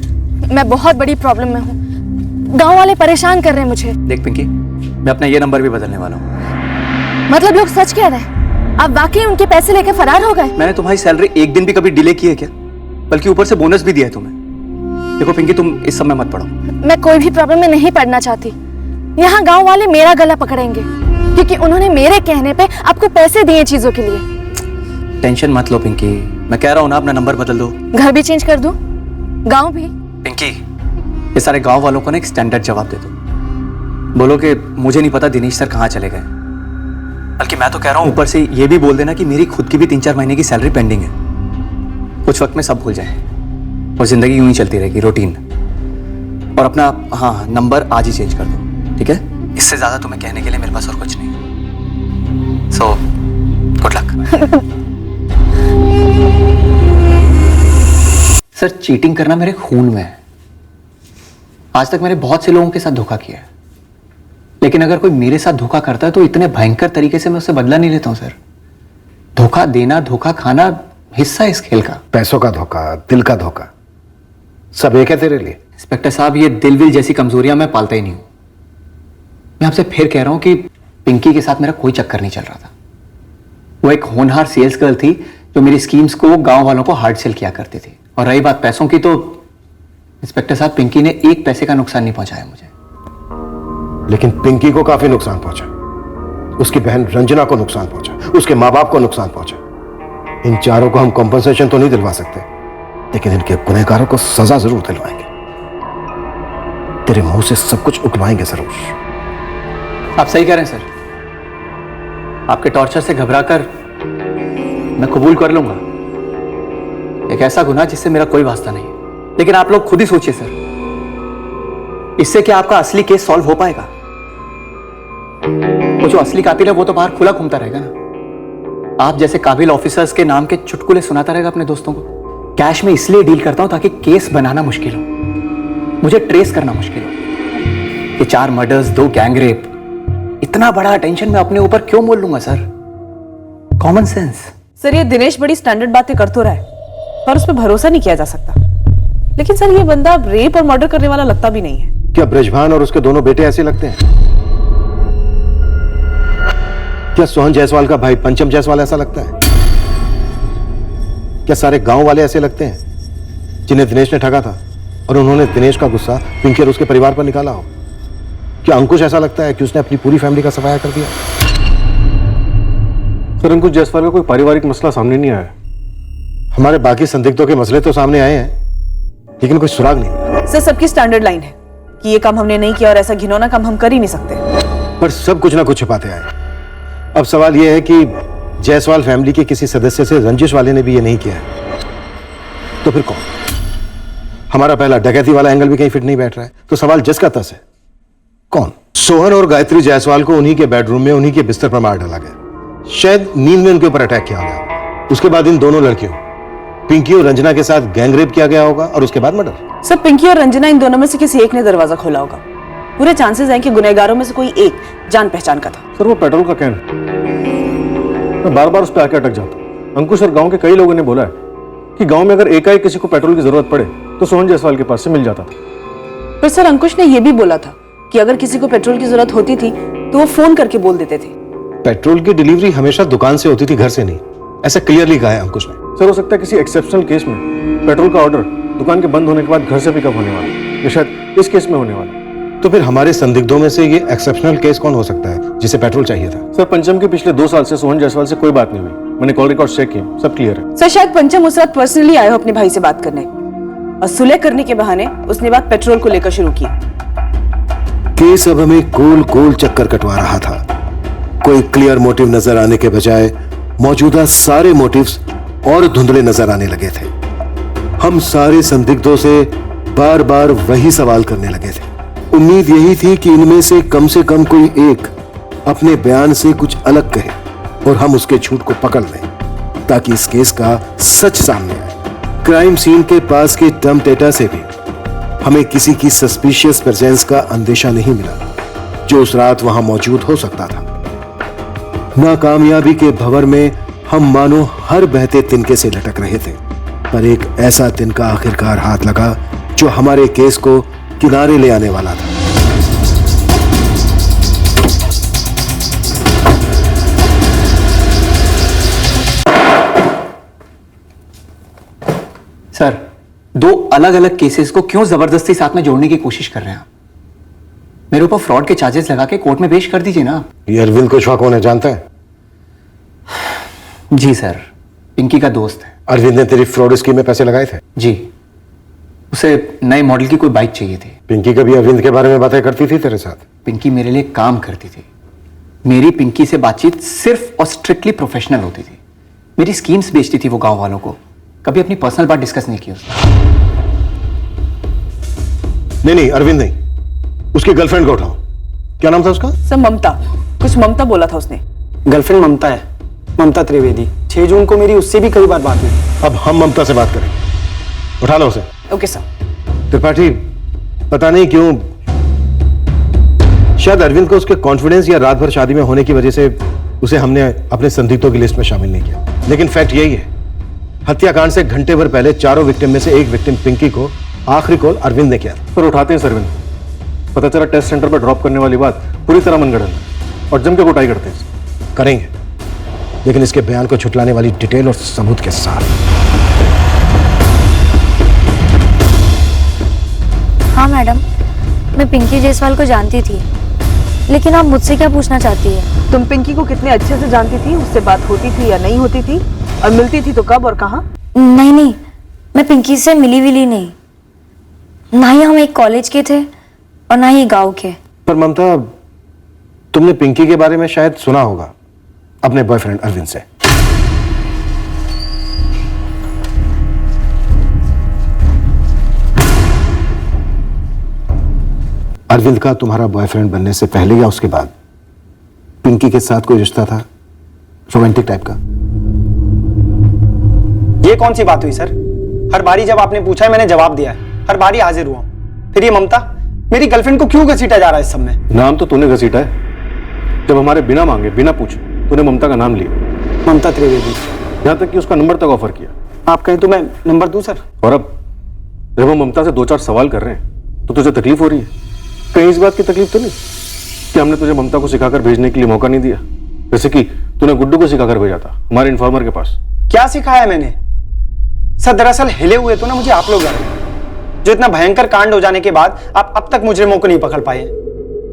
मैं बहुत बड़ी प्रॉब्लम में हूँ, गांव वाले परेशान कर रहे हैं मुझे। देख पिंकी, मैं अपना ये नंबर भी बदलने वाला हूँ। मतलब लोग सच कह रहे हैं, आप वाकई उनके पैसे लेकर फरार हो गए? मैंने तुम्हारी सैलरी एक दिन भी कभी डिले की है क्या? बल्कि ऊपर से बोनस भी दिया है तुम्हें। देखो पिंकी, तुम इस सब में मत पड़ो। मैं कोई भी प्रॉब्लम में नहीं पड़ना चाहती। यहाँ गांव वाले मेरा गला पकड़ेंगे, क्योंकि उन्होंने मेरे कहने पे आपको पैसे दिए चीजों के लिए। टेंशन मत लो पिंकी, मैं कह रहा हूँ ना, अपना नंबर बदल दो। घर भी चेंज कर दूं, गांव भी? पिंकी, ये सारे गांव वालों को ना एक स्टैंडर्ड जवाब दे दो। बोलो कि मुझे नहीं पता दिनेश सर कहाँ चले गए। बल्कि मैं तो कह रहा हूँ ऊपर से ये भी बोल देना कि मेरी खुद की भी 3-4 महीने की सैलरी पेंडिंग है। कुछ वक्त में सब भूल जाए और जिंदगी यूं ही चलती रहेगी, रूटीन। और अपना हाँ नंबर आज ही चेंज कर दो, ठीक है? इससे ज्यादा तुम्हें कहने के लिए मेरे पास और कुछ नहीं। So good luck. Sir cheating करना मेरे खून में है। आज तक मैंने बहुत से लोगों के साथ धोखा किया है, लेकिन अगर कोई मेरे साथ धोखा करता है तो इतने भयंकर तरीके से मैं उससे बदला नहीं लेता हूं सर। धोखा देना, धोखा खाना हिस्सा है इस खेल का। पैसों का धोखा, दिल का धोखा, सब एक है तेरे लिए। इंस्पेक्टर साहब, ये दिल विल जैसी कमजोरियां मैं पालता ही नहीं हूं। मैं आपसे फिर कह रहा हूं कि पिंकी के साथ मेरा कोई चक्कर नहीं चल रहा था। वो एक होनहार सेल्स गर्ल थी जो मेरी स्कीम्स को गांव वालों को हार्ड सेल किया करती थी। और रही बात पैसों की, तो इंस्पेक्टर साहब पिंकी ने एक पैसे का नुकसान नहीं पहुंचाया मुझे। लेकिन पिंकी को काफी नुकसान पहुंचा, उसकी बहन रंजना को नुकसान पहुंचा, उसके मां बाप को नुकसान पहुंचा। इन चारों को हम कॉम्पनसेशन तो नहीं दिलवा सकते, लेकिन इनके गुनहगारों को सजा जरूर दिलवाएंगे। तेरे मुंह से सब कुछ उगलवाएंगे सरोज। आप सही कह रहे हैं सर। आपके टॉर्चर से घबराकर मैं कबूल कर लूंगा एक ऐसा गुनाह जिससे मेरा कोई वास्ता नहीं है। लेकिन आप लोग खुद ही सोचिए सर, इससे क्या आपका असली केस सॉल्व हो पाएगा? वो जो असली कातिल है वो तो बाहर खुला घूमता रहेगा ना। आप जैसे काबिल ऑफिसर्स के नाम के चुटकुले सुनाता रहेगा अपने दोस्तों को। कैश में इसलिए डील करता हूं ताकि केस बनाना मुश्किल हो, मुझे ट्रेस करना मुश्किल हो। ये 4 मर्डर्स, 2 गैंग रेप, इतना बड़ा अटेंशन मैं अपने ऊपर क्यों मोल लूंगा सर? Common sense. सर ये दिनेश बड़ी स्टैंडर्ड बातें कर तो रहा है, पर उस पर भरोसा नहीं किया जा सकता। लेकिन सर ये बंदा रेप और मर्डर करने वाला लगता भी नहीं है। क्या ब्रजभान और उसके दोनों बेटे ऐसे लगते हैं? क्या सोहन जायसवाल का भाई पंचम जायसवाल ऐसा लगता है? क्या सारे गांव वाले ऐसे लगते हैं जिन्हें दिनेश ने ठगा था और उन्होंने दिनेश का गुस्सा पिंकी और उसके परिवार पर निकाला हो? क्या अंकुश ऐसा लगता है कि उसने अपनी पूरी फैमिली का सफाया कर दिया? सर अंकुश जायसवाल का कोई पारिवारिक मसला सामने नहीं आया। हमारे बाकी संदिग्धों के मसले तो सामने आए हैं, लेकिन कोई सुराग नहीं। सर सबकी स्टैंडर्ड लाइन है कि ये काम हमने नहीं किया और ऐसा घिनौना काम हम कर ही नहीं सकते। पर सब कुछ ना कुछ छिपाते आए। अब सवाल यह है कि जायसवाल फैमिली के किसी सदस्य से रंजिश वाले ने भी ये नहीं किया है, तो फिर कौन? हमारा पहला डकैती वाला एंगल भी कहीं फिट नहीं बैठ रहा है, तो सवाल जस का तस है, कौन? सोहन और गायत्री जायसवाल को उन्हीं के बेडरूम में उन्हीं के बिस्तर पर मार डाला गया। शायद नींद में उनके ऊपर अटैक किया गया। उसके बाद इन दोनों लड़कियों पिंकी और रंजना के साथ गैंगरेप किया गया होगा और उसके बाद मर्डर। सर पिंकी और रंजना इन दोनों में से किसी एक ने दरवाजा खोला होगा। पूरे चांसेस हैं कि गुनहगारों में से कोई एक जान पहचान का था। सर वो पेट्रोल का कैन, मैं बार बार उस पर आके अटक जाता। अंकुश और गांव के कई लोगों ने बोला है कि गांव में अगर एकाएक किसी को पेट्रोल की जरूरत पड़े तो सोहन जायसवाल के पास से मिल जाता था। पर सर अंकुश ने यह भी बोला था कि अगर किसी को पेट्रोल की जरूरत होती थी तो वो फोन करके बोल देते थे। पेट्रोल की डिलीवरी हमेशा दुकान से होती थी, घर से नहीं, ऐसा क्लियरली कहा है अंकुश ने। सर हो सकता है किसी एक्सेप्शनल केस में पेट्रोल का ऑर्डर दुकान के बंद होने के बाद घर से पिकअप होने वाला, या शायद इस केस में होने वाला। तो फिर हमारे संदिग्धों में से ये एक्सेप्शनल केस कौन हो सकता है जिसे पेट्रोल चाहिए था? सर पंचम के पिछले 2 साल से सोहन जायसवाल से कोई बात नहीं हुई। मैंने कॉल रिकॉर्ड चेक किए, सब क्लियर है। सर शायद पंचम उस रात पर्सनली आया हो अपने भाई से बात करने और सुलह करने के बहाने उसने बात पेट्रोल को लेकर शुरू की। केस अब हमें गोल गोल चक्कर कटवा रहा था। कोई क्लियर मोटिव नजर आने के बजाय मौजूदा सारे मोटिव्स और धुंधले नजर आने लगे थे। हम सारे संदिग्धों से बार बार वही सवाल करने लगे थे। उम्मीद यही थी कि इनमें से कम कोई एक अपने बयान से कुछ अलग कहे और हम उसके झूठ को पकड़ लें, ताकि इस केस का सच सामने आए। क्राइम सीन के पास के टर्म डेटा से भी हमें किसी की सस्पिशियस प्रेजेंस का अंदेशा नहीं मिला जो उस रात वहां मौजूद हो सकता था। नाकामयाबी के भंवर में हम मानो हर बहते तिनके से लटक रहे थे, पर एक ऐसा तिनका आखिरकार हाथ लगा जो हमारे केस को किनारे ले आने वाला था। सर 2 अलग अलग केसेस को क्यों जबरदस्ती साथ में जोड़ने की कोशिश कर रहे हैं? मेरे ऊपर फ्रॉड के चार्जेस लगा के कोर्ट में पेश कर दीजिए ना। ये अरविंद कुशवाहा कौन है जानता है? जी सर, पिंकी का दोस्त है। अरविंद ने तेरी फ्रॉड स्कीम में पैसे लगाए थे? जी, उसे नए मॉडल की कोई बाइक चाहिए थी। पिंकी कभी अरविंद के बारे में बातें करती थी तेरे साथ? पिंकी मेरे लिए काम करती थी। मेरी पिंकी से बातचीत सिर्फ और स्ट्रिक्टली प्रोफेशनल होती थी। मेरी स्कीम्स बेचती थी वो गांव वालों को, कभी अपनी पर्सनल बात डिस्कस नहीं की उसने। नहीं अरविंद नहीं, उसकी गर्लफ्रेंड को उठाओ। क्या नाम था उसका? सर ममता, कुछ ममता बोला था उसने। गर्लफ्रेंड ममता है, ममता त्रिवेदी। 6 जून को मेरी उससे भी कई बार बात हुई। अब हम ममता से बात करें। उठा लो उसे। Okay sir. त्रिपाठी, पता नहीं क्यों शायद अरविंद को उसके कॉन्फिडेंस या रात भर शादी में होने की वजह से उसे हमने अपने संदिग्धों की लिस्ट में शामिल नहीं किया। लेकिन फैक्ट यही है, हत्याकांड से घंटे भर पहले चारों विक्टिम में से एक विक्टिम पिंकी को आखिरी कॉल अरविंद ने किया था। पर उठाते हैं अरविंद, पता चला टेस्ट सेंटर पर ड्रॉप करने वाली बात पूरी तरह मनगढ़ंत है और जम के कुटाई करते हैं। करेंगे, लेकिन इसके बयान को छुटलाने वाली डिटेल और सबूत के साथ। हाँ मैडम, मैं पिंकी जायसवाल को जानती थी, लेकिन आप मुझसे क्या पूछना चाहती है? तुम पिंकी को कितने अच्छे से जानती थी? उससे बात होती थी या नहीं होती थी? और मिलती थी तो कब और कहाँ? नहीं, मैं पिंकी से मिली विली नहीं। ना ही हम एक कॉलेज के थे और ना ही गांव के। पर ममता, तुमने पिंकी के बारे में शायद सुना होगा अपने बॉयफ्रेंड अरविंद से। अरविंद का तुम्हारा बॉयफ्रेंड बनने से पहले या उसके बाद पिंकी के साथ कोई रिश्ता था, रोमांटिक टाइप का? ये कौन सी बात हुई सर? हर बारी जब आपने पूछा है मैंने जवाब दिया है, हर बारी हाजिर हुआ। फिर ये ममता, मेरी गर्लफ्रेंड को क्यों घसीटा जा रहा है इस सब में? नाम तो तूने घसीटा है, जब हमारे बिना मांगे बिना पूछे तूने ममता का नाम लिया। ममता त्रिवेदी, यहां तक कि उसका नंबर तक ऑफर किया। आप कहें तो मैं नंबर दूं सर? और अब जब हम ममता से 2-4 सवाल कर रहे हैं तो तुझे तकलीफ हो रही है? कहीं इस बात की तकलीफ तो नहीं कि हमने तुझे ममता को सिखाकर भेजने के लिए मौका नहीं दिया, जैसे कि तूने गुड्डू को सिखाकर भेजा था हमारे इन्फॉर्मर के पास? क्या सिखाया मैंने सर? दरअसल हिले हुए तो ना मुझे आप लोग जो इतना भयंकर कांड हो जाने के बाद आप अब तक मुजरिमों को नहीं पकड़ पाए,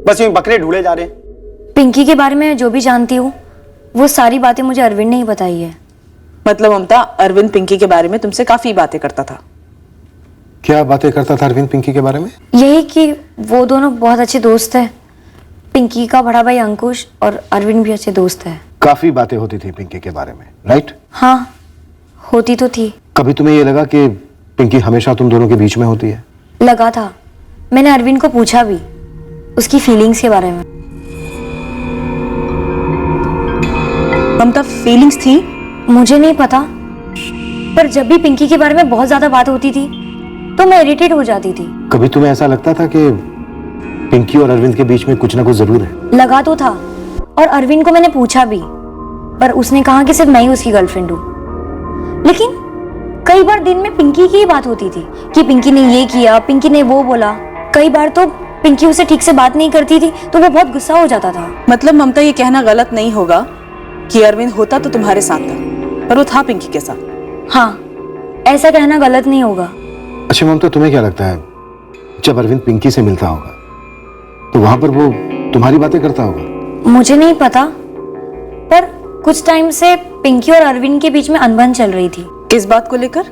बस यूं बकरे ढूंढे जा रहे हैं। पिंकी के बारे में जो भी जानती हूँ वो सारी बातें मुझे अरविंद ने ही बताई है। मतलब ममता, अरविंद पिंकी के बारे में तुमसे काफी बातें करता था? क्या बातें करता था अरविंद पिंकी के बारे में? यही कि वो दोनों बहुत अच्छे दोस्त हैं। पिंकी का बड़ा भाई अंकुश और अरविंद भी अच्छे दोस्त हैं। काफी बातें होती थी पिंकी के बारे में, राइट? हाँ, होती तो थी। कभी तुम्हें ये लगा कि पिंकी हमेशा तुम दोनों के बीच में होती है? लगा था। मैंने अरविंद को पूछा भी उसकी फीलिंग्स के बारे में। ममता, फीलिंग्स थी? मुझे नहीं पता, पर जब भी पिंकी के बारे में बहुत ज्यादा बात होती थी तो मैं इरिटेट हो जाती थी। कभी तुम्हें ऐसा लगता था कि पिंकी और अरविंद के बीच में कुछ ना कुछ जरूर है? लगा तो था, और अरविंद को मैंने पूछा भी, पर उसने कहा कि सिर्फ मैं ही उसकी गर्लफ्रेंड हूँ। लेकिन कई बार दिन में पिंकी की ही बात होती थी कि पिंकी ने ये किया, पिंकी ने वो बोला। कई बार तो पिंकी उसे ठीक से बात नहीं करती थी तो वो बहुत गुस्सा हो जाता था। मतलब ममता, ये कहना गलत नहीं होगा कि अरविंद होता तो तुम्हारे साथ था, पर वो था पिंकी के साथ? हाँ, ऐसा कहना गलत नहीं होगा। अच्छा ममता, तुम्हें क्या लगता है जब अरविंद पिंकी से मिलता होगा तो वहां पर वो तुम्हारी बातें करता होगा? मुझे नहीं पता, पर कुछ टाइम से पिंकी और अरविंद के बीच में अनबन चल रही थी। किस बात को लेकर?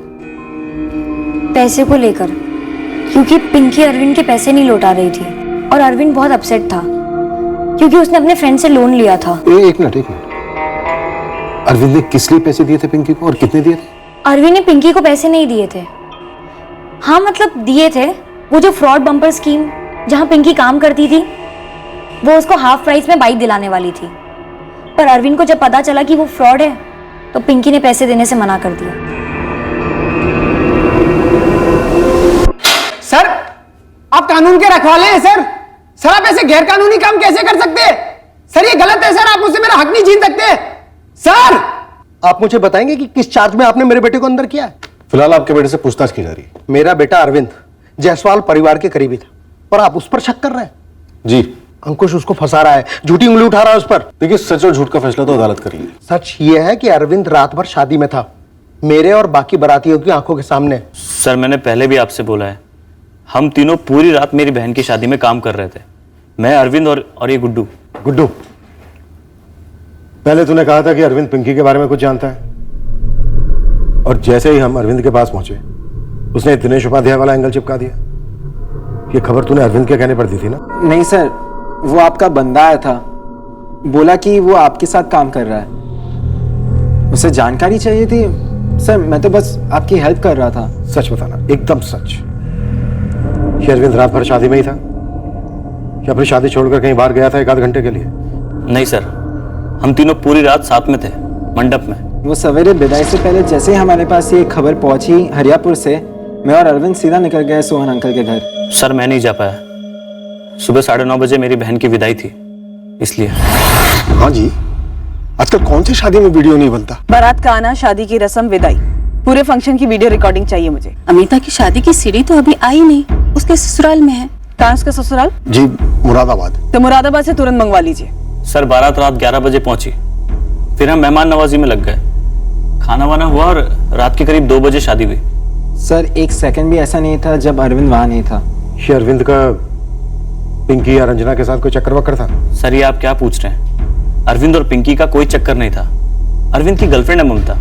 पैसे को लेकर, क्योंकि पिंकी अरविंद के पैसे नहीं लौटा रही थी और अरविंद बहुत अपसेट था क्योंकि उसने अपने फ्रेंड से लोन लिया था। एक मिनट। अरविंद ने किस लिए पैसे दिए थे पिंकी को और कितने दिए थे? अरविंद ने पिंकी को पैसे नहीं दिए थे। हाँ, मतलब दिए थे। वो जो फ्रॉड बम्पर स्कीम जहां पिंकी काम करती थी, वो उसको हाफ प्राइस में बाइक दिलाने वाली थी, पर अरविंद को जब पता चला कि वो फ्रॉड है तो पिंकी ने पैसे देने से मना कर दिया। सर, आप कानून के रखवाले हैं सर। सर, आप ऐसे गैर कानूनी काम कैसे कर सकते हैं? सर, ये गलत है सर। आप मुझसे मेरा हक नहीं छीन सकते सर। आप मुझे बताएंगे कि किस चार्ज में आपने मेरे बेटे को अंदर किया है? फिलहाल आपके बेटे से पूछताछ की जा रही है। मेरा बेटा अरविंद जायसवाल परिवार के करीबी था और आप उस पर शक कर रहे हैं? जी। अंकुश उसको फंसा रहा है, झूठी उंगली उठा रहा है उस पर। देखिए, सच और झूठ का फैसला तो अदालत करेगी। सच ये है कि अरविंद रात भर शादी में था, मेरे और बाकी बारातियों की आंखों के सामने। सर, मैंने पहले भी आपसे बोला है, हम तीनों पूरी रात मेरी बहन की शादी में काम कर रहे थे। मैं, अरविंद और ये गुड्डू। गुड्डू, पहले तूने कहा था कि अरविंद पिंकी के बारे में कुछ जानता है, और जैसे ही हम अरविंद के पास पहुंचे उसने दिनेश उपाध्याय वाला एंगल चिपका दिया। ये खबर तूने अरविंद के कहने पर दी थी ना? नहीं सर, वो आपका बंदा आया था, बोला कि वो आपके साथ काम कर रहा है, उसे जानकारी चाहिए थी। सर, मैं तो बस आपकी हेल्प कर रहा था। सच बताना, एकदम सच। ये अरविंद रात भर शादी में ही था या अपनी शादी छोड़कर कहीं बाहर गया था 1 आध घंटे के लिए? नहीं सर, हम तीनों पूरी रात साथ में थे, मंडप में। वो सवेरे विदाई से पहले जैसे ही हमारे पास ये खबर पहुंची हरियापुर से मैं और अरविंद सीधा निकल गए सोहन अंकल के घर। सर मैं नहीं जा पाया, सुबह 9:30 बजे मेरी बहन की विदाई थी, इसलिए। हाँ जी, आजकल कौन सी शादी में वीडियो नहीं बनता। बारात का आना, शादी की रस्म, विदाई, पूरे फंक्शन की वीडियो रिकॉर्डिंग चाहिए मुझे। अमिता की शादी की सीढ़ी तो अभी आई नहीं, उसके ससुराल में है। कहाँ उसका ससुराल? जी मुरादाबाद। तो मुरादाबाद से तुरंत मंगवा लीजिए। सर बारात रात 11 बजे पहुंची, फिर हम मेहमान नवाजी में लग गए, खाना वाना हुआ और रात के करीब 2 बजे शादी हुई। सर 1 सेकंड भी ऐसा नहीं था जब अरविंद वहां नहीं था। ये अरविंद का पिंकी या रंजना के साथ कोई चक्कर वक्कर था? सर ये आप क्या पूछ रहे हैं? अरविंद और पिंकी का कोई चक्कर नहीं था। अरविंद की गर्लफ्रेंड है ममता,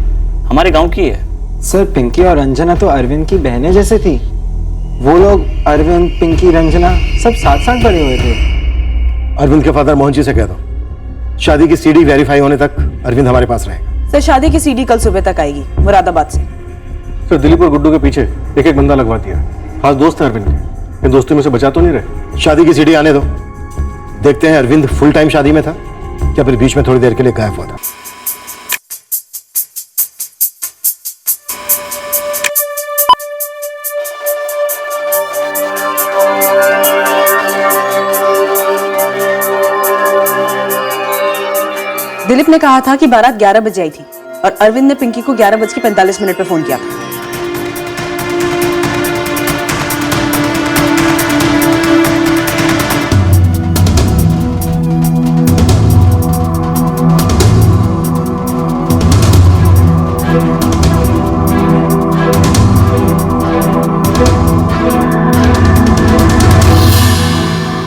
हमारे गांव की है। सर पिंकी और रंजना तो अरविंद की बहनें जैसे थी। वो लोग अरविंद, पिंकी, रंजना सब साथ साथ बड़े हुए थे। अरविंद के फादर मोहन जी से कह दो, शादी की सीडी वेरीफाई होने तक अरविंद हमारे पास रहेगा। सर शादी की सीडी कल सुबह तक आएगी मुरादाबाद से। सर दिलीप और गुड्डू के पीछे एक बंदा लगवा दिया, खास दोस्त है अरविंद के, इन दोस्ती में से बचा तो नहीं रहे। शादी की सीडी आने दो, देखते हैं अरविंद फुल टाइम शादी में था या फिर बीच में थोड़ी देर के लिए गायब हुआ था। दिलीप ने कहा था कि बारात 11 बजे आई थी और अरविंद ने पिंकी को 11:45 पे फोन किया था।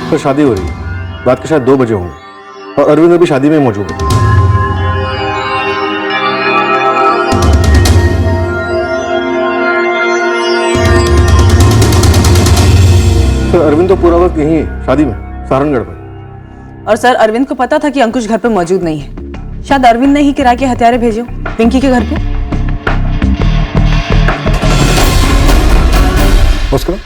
तो शादी हो रही है, रात के शायद 2 बजे होंगे और अरविंद अभी शादी में मौजूद है। सर अरविंद तो पूरा वक्त यहीं है, शादी में, सहारनगढ़ में। और सर अरविंद को पता था कि अंकुश घर पे मौजूद नहीं है। शायद अरविंद ने ही किराए के हथियारे भेजे पिंकी के घर पे। बस करो,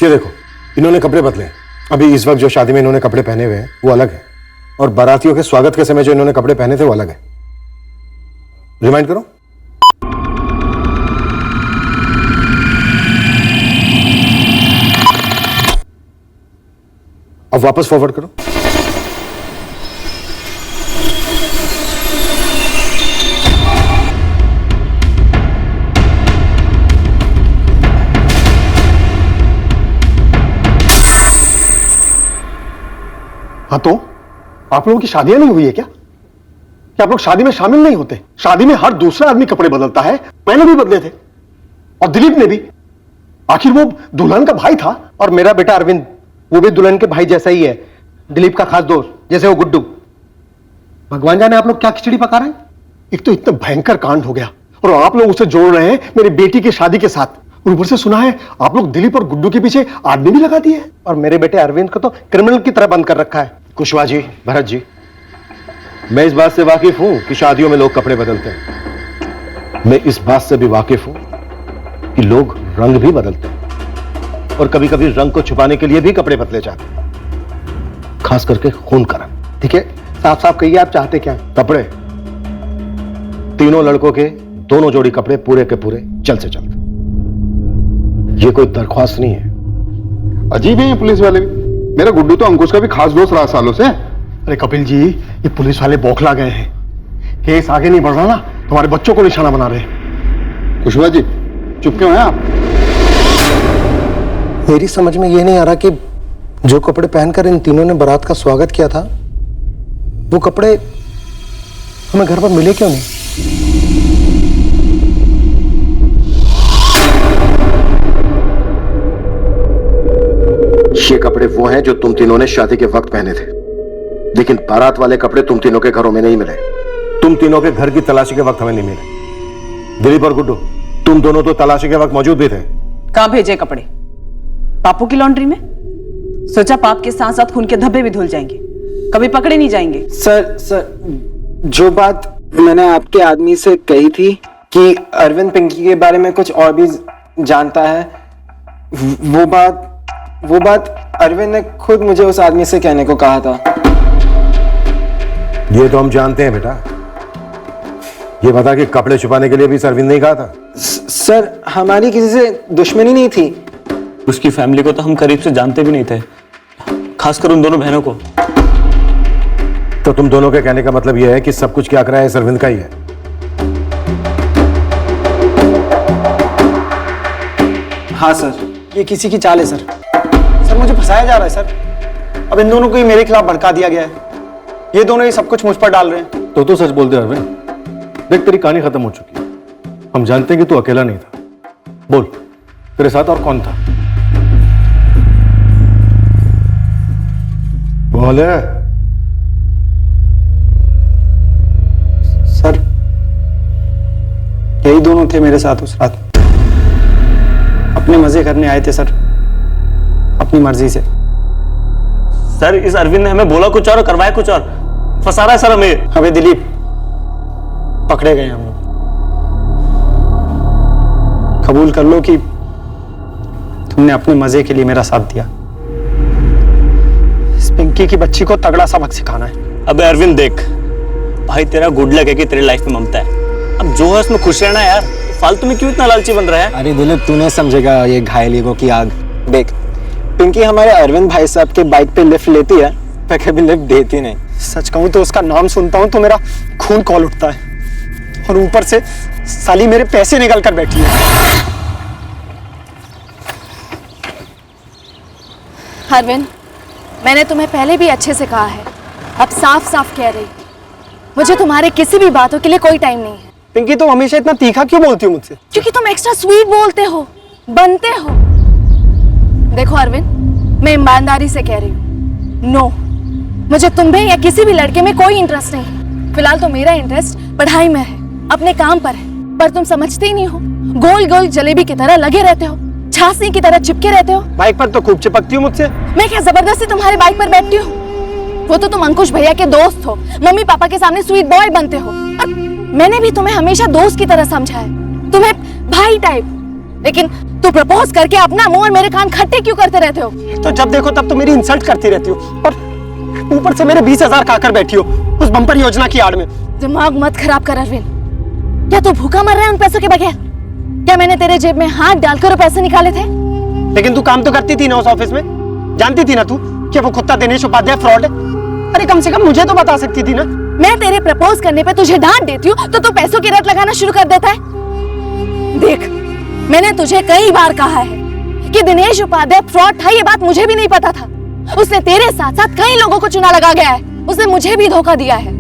ये देखो इन्होंने कपड़े बदले हैं। अभी इस वक्त जो शादी में इन्होंने कपड़े पहने हुए हैं वो अलग है, और बारातियों के स्वागत के समय जो इन्होंने कपड़े पहने थे वो अलग है। रिमाइंड करो। अब वापस फॉरवर्ड करो। हाँ तो आप लोगों की शादियां नहीं हुई है क्या? क्या आप लोग शादी में शामिल नहीं होते? शादी में हर दूसरा आदमी कपड़े बदलता है, मैंने भी बदले थे और दिलीप ने भी। आखिर वो दुल्हन का भाई था। और मेरा बेटा अरविंद वो भी दुल्हन के भाई जैसा ही है, दिलीप का खास दोस्त, जैसे वो गुड्डू। भगवान जाने आप लोग क्या खिचड़ी पका रहे हैं। एक तो इतना भयंकर कांड हो गया और आप लोग उसे जोड़ रहे हैं मेरी बेटी की शादी के साथ। और ऊपर से सुना है आप लोग दिलीप और गुड्डू के पीछे आदमी भी लगा दिए हैं, और मेरे बेटे अरविंद को तो क्रिमिनल की तरह बंद कर रखा है। कुशवाहा जी, भरत जी, मैं इस बात से वाकिफ हूं कि शादियों में लोग कपड़े बदलते हैं। मैं इस बात से भी वाकिफ हूं कि लोग रंग भी बदलते हैं, और कभी कभी रंग को छुपाने के लिए भी कपड़े बदले जाते हैं, खास करके खून का रंग। ठीक है, साफ साफ कहिए आप चाहते क्या? कपड़े, तीनों लड़कों के दोनों जोड़ी कपड़े पूरे के पूरे, जल्द से जल्द। ये कोई दरख्वास्त नहीं है। अजीब है ये पुलिस वाले भी। मेरा गुड्डू तो अंकुश का भी खास दोस्त रहा सालों से। अरे कपिल जी, ये पुलिस वाले बौखला गए हैं। केस आगे नहीं बढ़ रहा ना, तुम्हारे बच्चों को निशाना बना रहे हैं। कुशवाहा जी चुप क्यों हैं आप? मेरी समझ में ये नहीं आ रहा कि जो कपड़े पहनकर इन तीनों ने बारात का स्वागत किया था वो कपड़े हमें घर पर मिले क्यों नहीं? ये कपड़े वो हैं जो तुम तीनों ने शादी के वक्त पहने थे, लेकिन बारात वाले कपड़े तुम तीनों के घरों में नहीं मिले। तुम तीनों के घर की तलाशी के वक्त हमें नहीं मिले। दिलीप और गुड्डू, तुम दोनों तो तलाशी के वक्त मौजूद भी थे। कहां भेजे कपड़े? पापू की लॉन्ड्री में। सोचा पाप के साथ साथ खून के धब्बे भी धुल जाएंगे, कभी पकड़े नहीं जाएंगे। सर जो बात मैंने आपके आदमी से कही थी कि अरविंद पिंकी के बारे में कुछ और भी जानता है, वो बात अरविंद ने खुद मुझे उस आदमी से कहने को कहा था। ये तो हम जानते हैं बेटा, ये बता कि कपड़े छुपाने के लिए भी इस अरविंद ने कहा था? सर हमारी किसी से दुश्मनी नहीं थी। उसकी फैमिली को तो हम करीब से जानते भी नहीं थे, खासकर उन दोनों बहनों को। तो तुम दोनों के कहने का मतलब यह है कि सब कुछ क्या करा है इस अरविंद का ही है? हाँ सर, ये किसी की चाल है सर। सर मुझे फंसाया जा रहा है सर। अब इन दोनों को ही मेरे खिलाफ भड़का दिया गया है। ये दोनों ही सब कुछ मुझ पर डाल रहे हैं। तो सच बोल दे अरविंद, देख तेरी कहानी खत्म हो चुकी है। हम जानते हैं कि तू अकेला नहीं था। बोल, तेरे साथ और कौन था? बोल। सर यही दोनों थे मेरे साथ उस रात। अपने मजे करने आए थे सर, अपनी मर्जी से। सर इस अरविंद ने हमें बोला कुछ और करवाया कुछ और, फंसा रहा है सर हमें। अबे दिलीप, पकड़े गए हम लोग। कबूल कर लो कि तुमने अपने मजे के लिए मेरा साथ दिया। इस पिंकी की बच्ची को तगड़ा सबक सिखाना है। अबे अरविंद देख, भाई तेरा गुड लक है कि तेरी लाइफ में ममता है। अब जो है उसमें खुश रहना यार, फालतू में क्यों इतना लालची बन रहा है? अरे दिलीप, तूने समझेगा ये घायल ईगो की आग। देख, पिंकी हमारे अरविंद भाई साहब के बाइक पे लिफ्ट लेती है, पर कभी लिफ्ट देती नहीं। सच कहूं तो उसका नाम सुनता हूं तो मेरा खून खौल उठता है। और ऊपर से साली मेरे पैसे निकल कर बैठी है। अरविंद, मैंने तुम्हें पहले भी अच्छे से कहा है, अब साफ साफ कह रही, मुझे तुम्हारे किसी भी बातों के लिए कोई टाइम नहीं है। पिंकी तुम हमेशा इतना तीखा क्यों बोलती हो मुझसे? क्योंकि तुम एक्स्ट्रा स्वीट बोलते हो, बनते हो। देखो अरविंद, मैं ईमानदारी से कह रही हूँ, नो, मुझे तुम में या किसी भी लड़के में कोई इंटरेस्ट नहीं। फिलहाल तो मेरा इंटरेस्ट पढ़ाई में है, अपने काम पर है। पर तुम समझते ही नहीं हो, गोल गोल जलेबी की तरह लगे रहते हो, छासनी की तरह चिपके रहते हो। बाइक पर तो खूब चिपकती हो मुझसे। मैं क्या जबरदस्ती तुम्हारे बाइक पर बैठती हूँ? वो तो तुम अंकुश भैया के दोस्त हो, मम्मी पापा के सामने स्वीट बॉय बनते हो। और मैंने भी तुम्हें हमेशा दोस्त की तरह समझा है, तुम्हें भाई टाइप। लेकिन तू प्रपोज करके अपना मुंह और मेरे कान खट्टे क्यों करते रहते हो? तो जब देखो तब तो मेरी इंसल्ट करती रहती हो, और ऊपर से मेरे 20,000 खाकर बैठी हो उस बम्पर योजना की आड़ में। दिमाग मत खराब कर अरविंद। क्या तू भूखा मर रहा है उन पैसों के बगैर? क्या मैंने तेरे जेब में हाथ डालकर वो पैसे निकाले थे? लेकिन तू काम तो करती थी ना उस ऑफिस में, जानती थी ना तू कि वो कुत्ता दिनेश उपाध्याय फ्रॉड है। अरे कम से कम मुझे तो बता सकती थी ना। मैं तेरे प्रपोज करने पे तुझे डांट देती हूँ तो तू पैसों की रट लगाना शुरू कर देता है। देख, मैंने तुझे कई बार कहा है कि दिनेश उपाध्याय फ्रॉड था, ये बात मुझे भी नहीं पता था। उसने तेरे साथ साथ कई लोगों को चुना लगा गया है, उसने मुझे भी धोखा दिया है।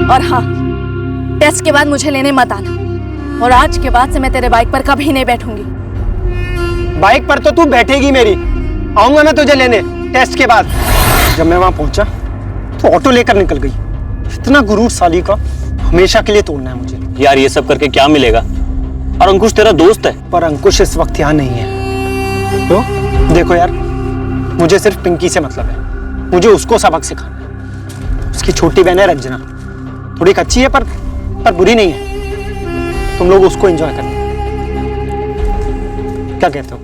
और हाँ, टेस्ट के बाद मुझे लेने मत आना, और आज के बाद से मैं तेरे बाइक पर कभी नहीं बैठूंगी। बाइक पर तो तू बैठेगी मेरी, आऊंगा मैं तुझे लेने टेस्ट के बाद। जब मैं वहां पहुंचा तो ऑटो लेकर निकल गई। इतना गुरूर साली का हमेशा के लिए तोड़ना है मुझे। यार ये सब करके क्या मिलेगा? और अंकुश तेरा दोस्त है। पर अंकुश इस वक्त यहाँ नहीं है। तो देखो यार, मुझे सिर्फ पिंकी से मतलब है, मुझे उसको सबक सिखाना है। उसकी छोटी बहन है रंजना, थोड़ी कच्ची है पर बुरी नहीं है। तुम लोग उसको एंजॉय करना, क्या कहते हो?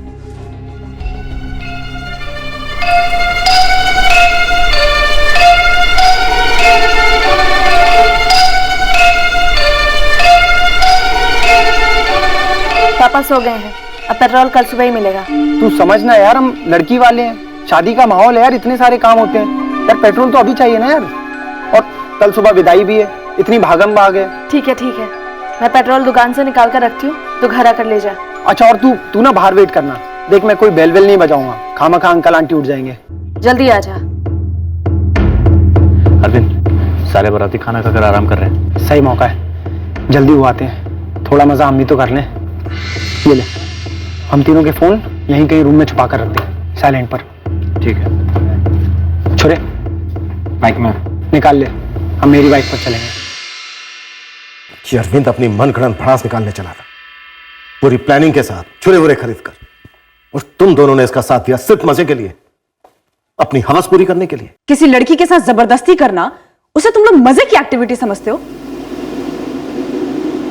पापा सो गए हैं, अब पेट्रोल कल सुबह ही मिलेगा। तू समझना यार, हम लड़की वाले हैं, शादी का माहौल है यार, इतने सारे काम होते हैं यार, पेट्रोल तो अभी चाहिए ना यार। और कल सुबह विदाई भी है, इतनी भागम भाग है। ठीक है, मैं पेट्रोल दुकान से निकाल कर रखती हूँ, तो घर आकर ले जा। अच्छा, और तू ना बाहर वेट करना। देख, मैं कोई बेल वेल नहीं बजाऊंगा, खामा अंकल आंटी उठ जाएंगे। जल्दी आ जा। अरविंद, सारे बाराती खाना खाकर आराम कर रहे हैं। सही मौका है, जल्दी वो आते हैं, थोड़ा मजा हम भी तो कर लें। ये ले, हम तीनों के फोन यहीं कहीं रूम में छुपा कर रख दे, साइलेंट पर। ठीक है। छोरे, बाइक में निकाल ले, हम मेरी बाइक पर चलेंगे। कि अरविंद अपनी मनगढ़ंत भड़ास निकालने चला था, पूरी प्लानिंग के साथ, छुरे वुरे खरीद कर, और तुम दोनों ने इसका साथ दिया सिर्फ मजे के लिए, अपनी हवस पूरी करने के लिए। किसी लड़की के साथ जबरदस्ती करना, उसे तुम लोग मजे की एक्टिविटी समझते हो?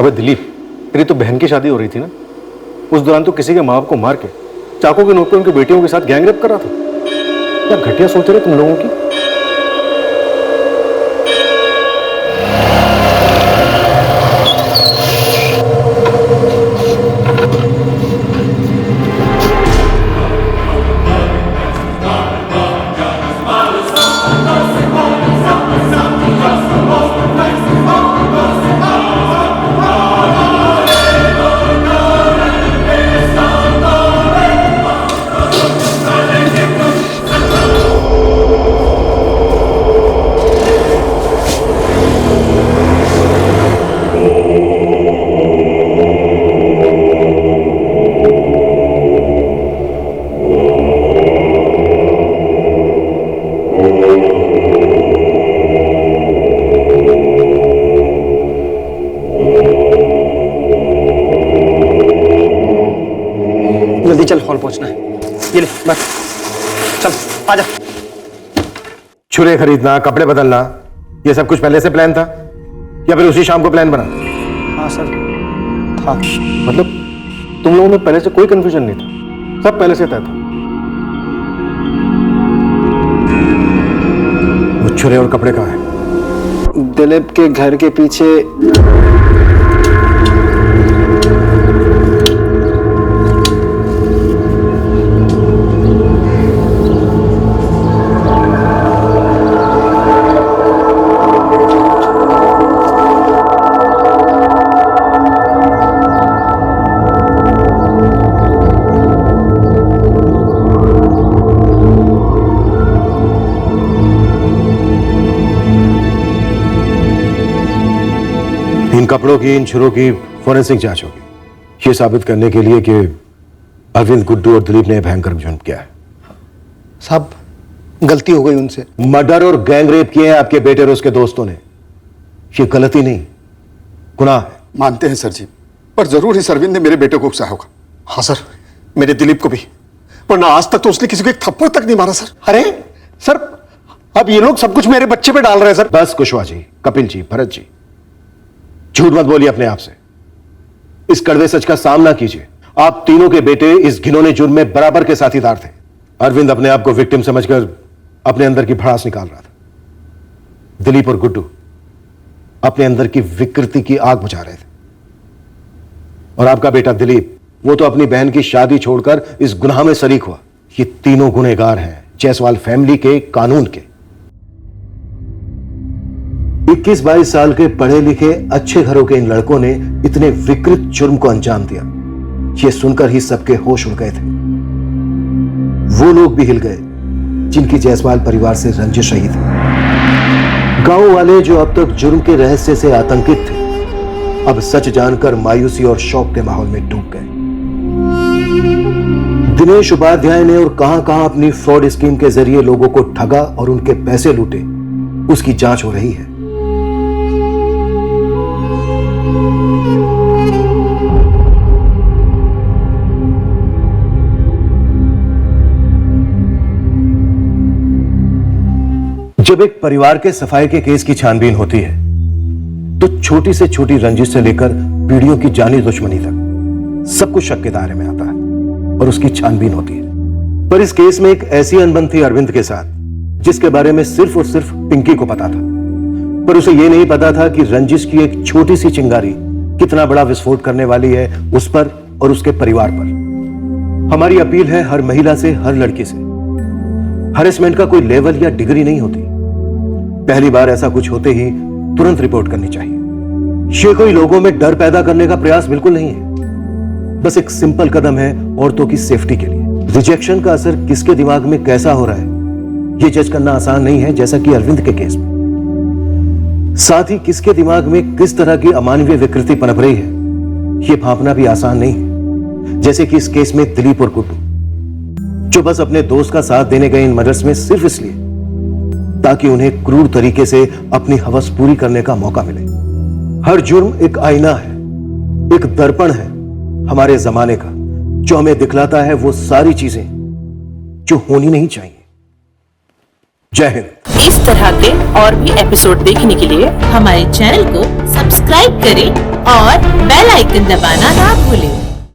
अबे दिलीप, तेरी तो बहन की शादी हो रही थी ना, उस दौरान तो किसी के माँ बाप को मार के चाकू के नोक पे उनकी बेटियों के साथ गैंगरेप कर रहा था। क्या घटिया सोच रहे तुम लोगों की। चल आजा। छुरे खरीदना, कपड़े बदलना, ये सब कुछ पहले से प्लान था या फिर उसी शाम को प्लान बना? हाँ सर था। मतलब तुम लोगों में पहले से कोई कंफ्यूजन नहीं था, सब पहले से तय था। वो छुरे और कपड़े कहाँ हैं? दिलीप के घर के पीछे। इन कपड़ों की, इन छुरों की फॉरेंसिक जांच होगी, ये साबित करने के लिए कि अरविंद, गुड्डू और दिलीप ने भयंकर जुर्म किया है। साहब गलती हो गई उनसे। मर्डर और गैंग रेप किए हैं आपके बेटे और उसके दोस्तों ने। ये गलती नहीं, गुनाह है। मानते हैं सर जी, पर जरूर इस अरविंद ने मेरे बेटे को उकसाया होगा। हाँ सर, मेरे दिलीप को भी, वरना आज तक तो उसने किसी को एक थप्पड़ तक नहीं मारा सर। अरे सर, अब ये लोग सब कुछ मेरे बच्चे पे डाल रहे हैं सर। बस कुशवाहा जी, कपिल जी, भरत जी, झूठ मत बोलिए अपने आप से। इस कड़वे सच का सामना कीजिए। आप तीनों के बेटे इस घिनौने जुर्म में बराबर के साथीदार थे। अरविंद अपने आप को विक्टिम समझकर अपने अंदर की भड़ास निकाल रहा था। दिलीप और गुड्डू अपने अंदर की विकृति की आग बुझा रहे थे। और आपका बेटा दिलीप, वो तो अपनी बहन की शादी छोड़कर इस गुनाह में शरीक हुआ। ये तीनों गुनहगार हैं जायसवाल फैमिली के, कानून के। 21-22 साल के पढ़े लिखे अच्छे घरों के इन लड़कों ने इतने विकृत जुर्म को अंजाम दिया, ये सुनकर ही सबके होश उड़ गए थे। वो लोग भी हिल गए जिनकी जायसवाल परिवार से रंजिश रही थी। गांव वाले जो अब तक जुर्म के रहस्य से आतंकित थे, अब सच जानकर मायूसी और शौक के माहौल में डूब गए। दिनेश उपाध्याय ने और कहां अपनी फ्रॉड स्कीम के जरिए लोगों को ठगा और उनके पैसे लूटे, उसकी जांच हो रही है। जब एक परिवार के सफाई के केस की छानबीन होती है तो छोटी से छोटी रंजिश से लेकर पीढ़ियों की जानी दुश्मनी तक सब कुछ शक के दायरे में आता है और उसकी छानबीन होती है। पर इस केस में एक ऐसी अनबन थी अरविंद के साथ जिसके बारे में सिर्फ और सिर्फ पिंकी को पता था, पर उसे यह नहीं पता था कि रंजिश की एक छोटी सी चिंगारी कितना बड़ा विस्फोट करने वाली है उस पर और उसके परिवार पर। हमारी अपील है हर महिला से, हर लड़की से, हरेसमेंट का कोई लेवल या डिग्री नहीं होती। पहली बार ऐसा कुछ होते ही तुरंत रिपोर्ट करनी चाहिए। ये कोई लोगों में डर पैदा करने का प्रयास बिल्कुल नहीं है, बस एक सिंपल कदम है औरतों की सेफ्टी के लिए। रिजेक्शन का असर किसके दिमाग में कैसा हो रहा है ये जज करना आसान नहीं है, जैसा कि अरविंद के केस में। साथ ही किसके दिमाग में किस तरह की अमानवीय विकृति पनप रही है ये भांपना भी आसान नहीं है, जैसे कि इस केस में दिलीप और गुड्डू, जो बस अपने दोस्त का साथ देने गए इन मर्डर्स में सिर्फ इसलिए ताकि उन्हें क्रूर तरीके से अपनी हवस पूरी करने का मौका मिले। हर जुर्म एक आईना है, एक दर्पण है हमारे जमाने का, जो हमें दिखलाता है वो सारी चीजें जो होनी नहीं चाहिए। जय हिंद। इस तरह के और भी एपिसोड देखने के लिए हमारे चैनल को सब्सक्राइब करें और बेल आइकन दबाना ना भूलें।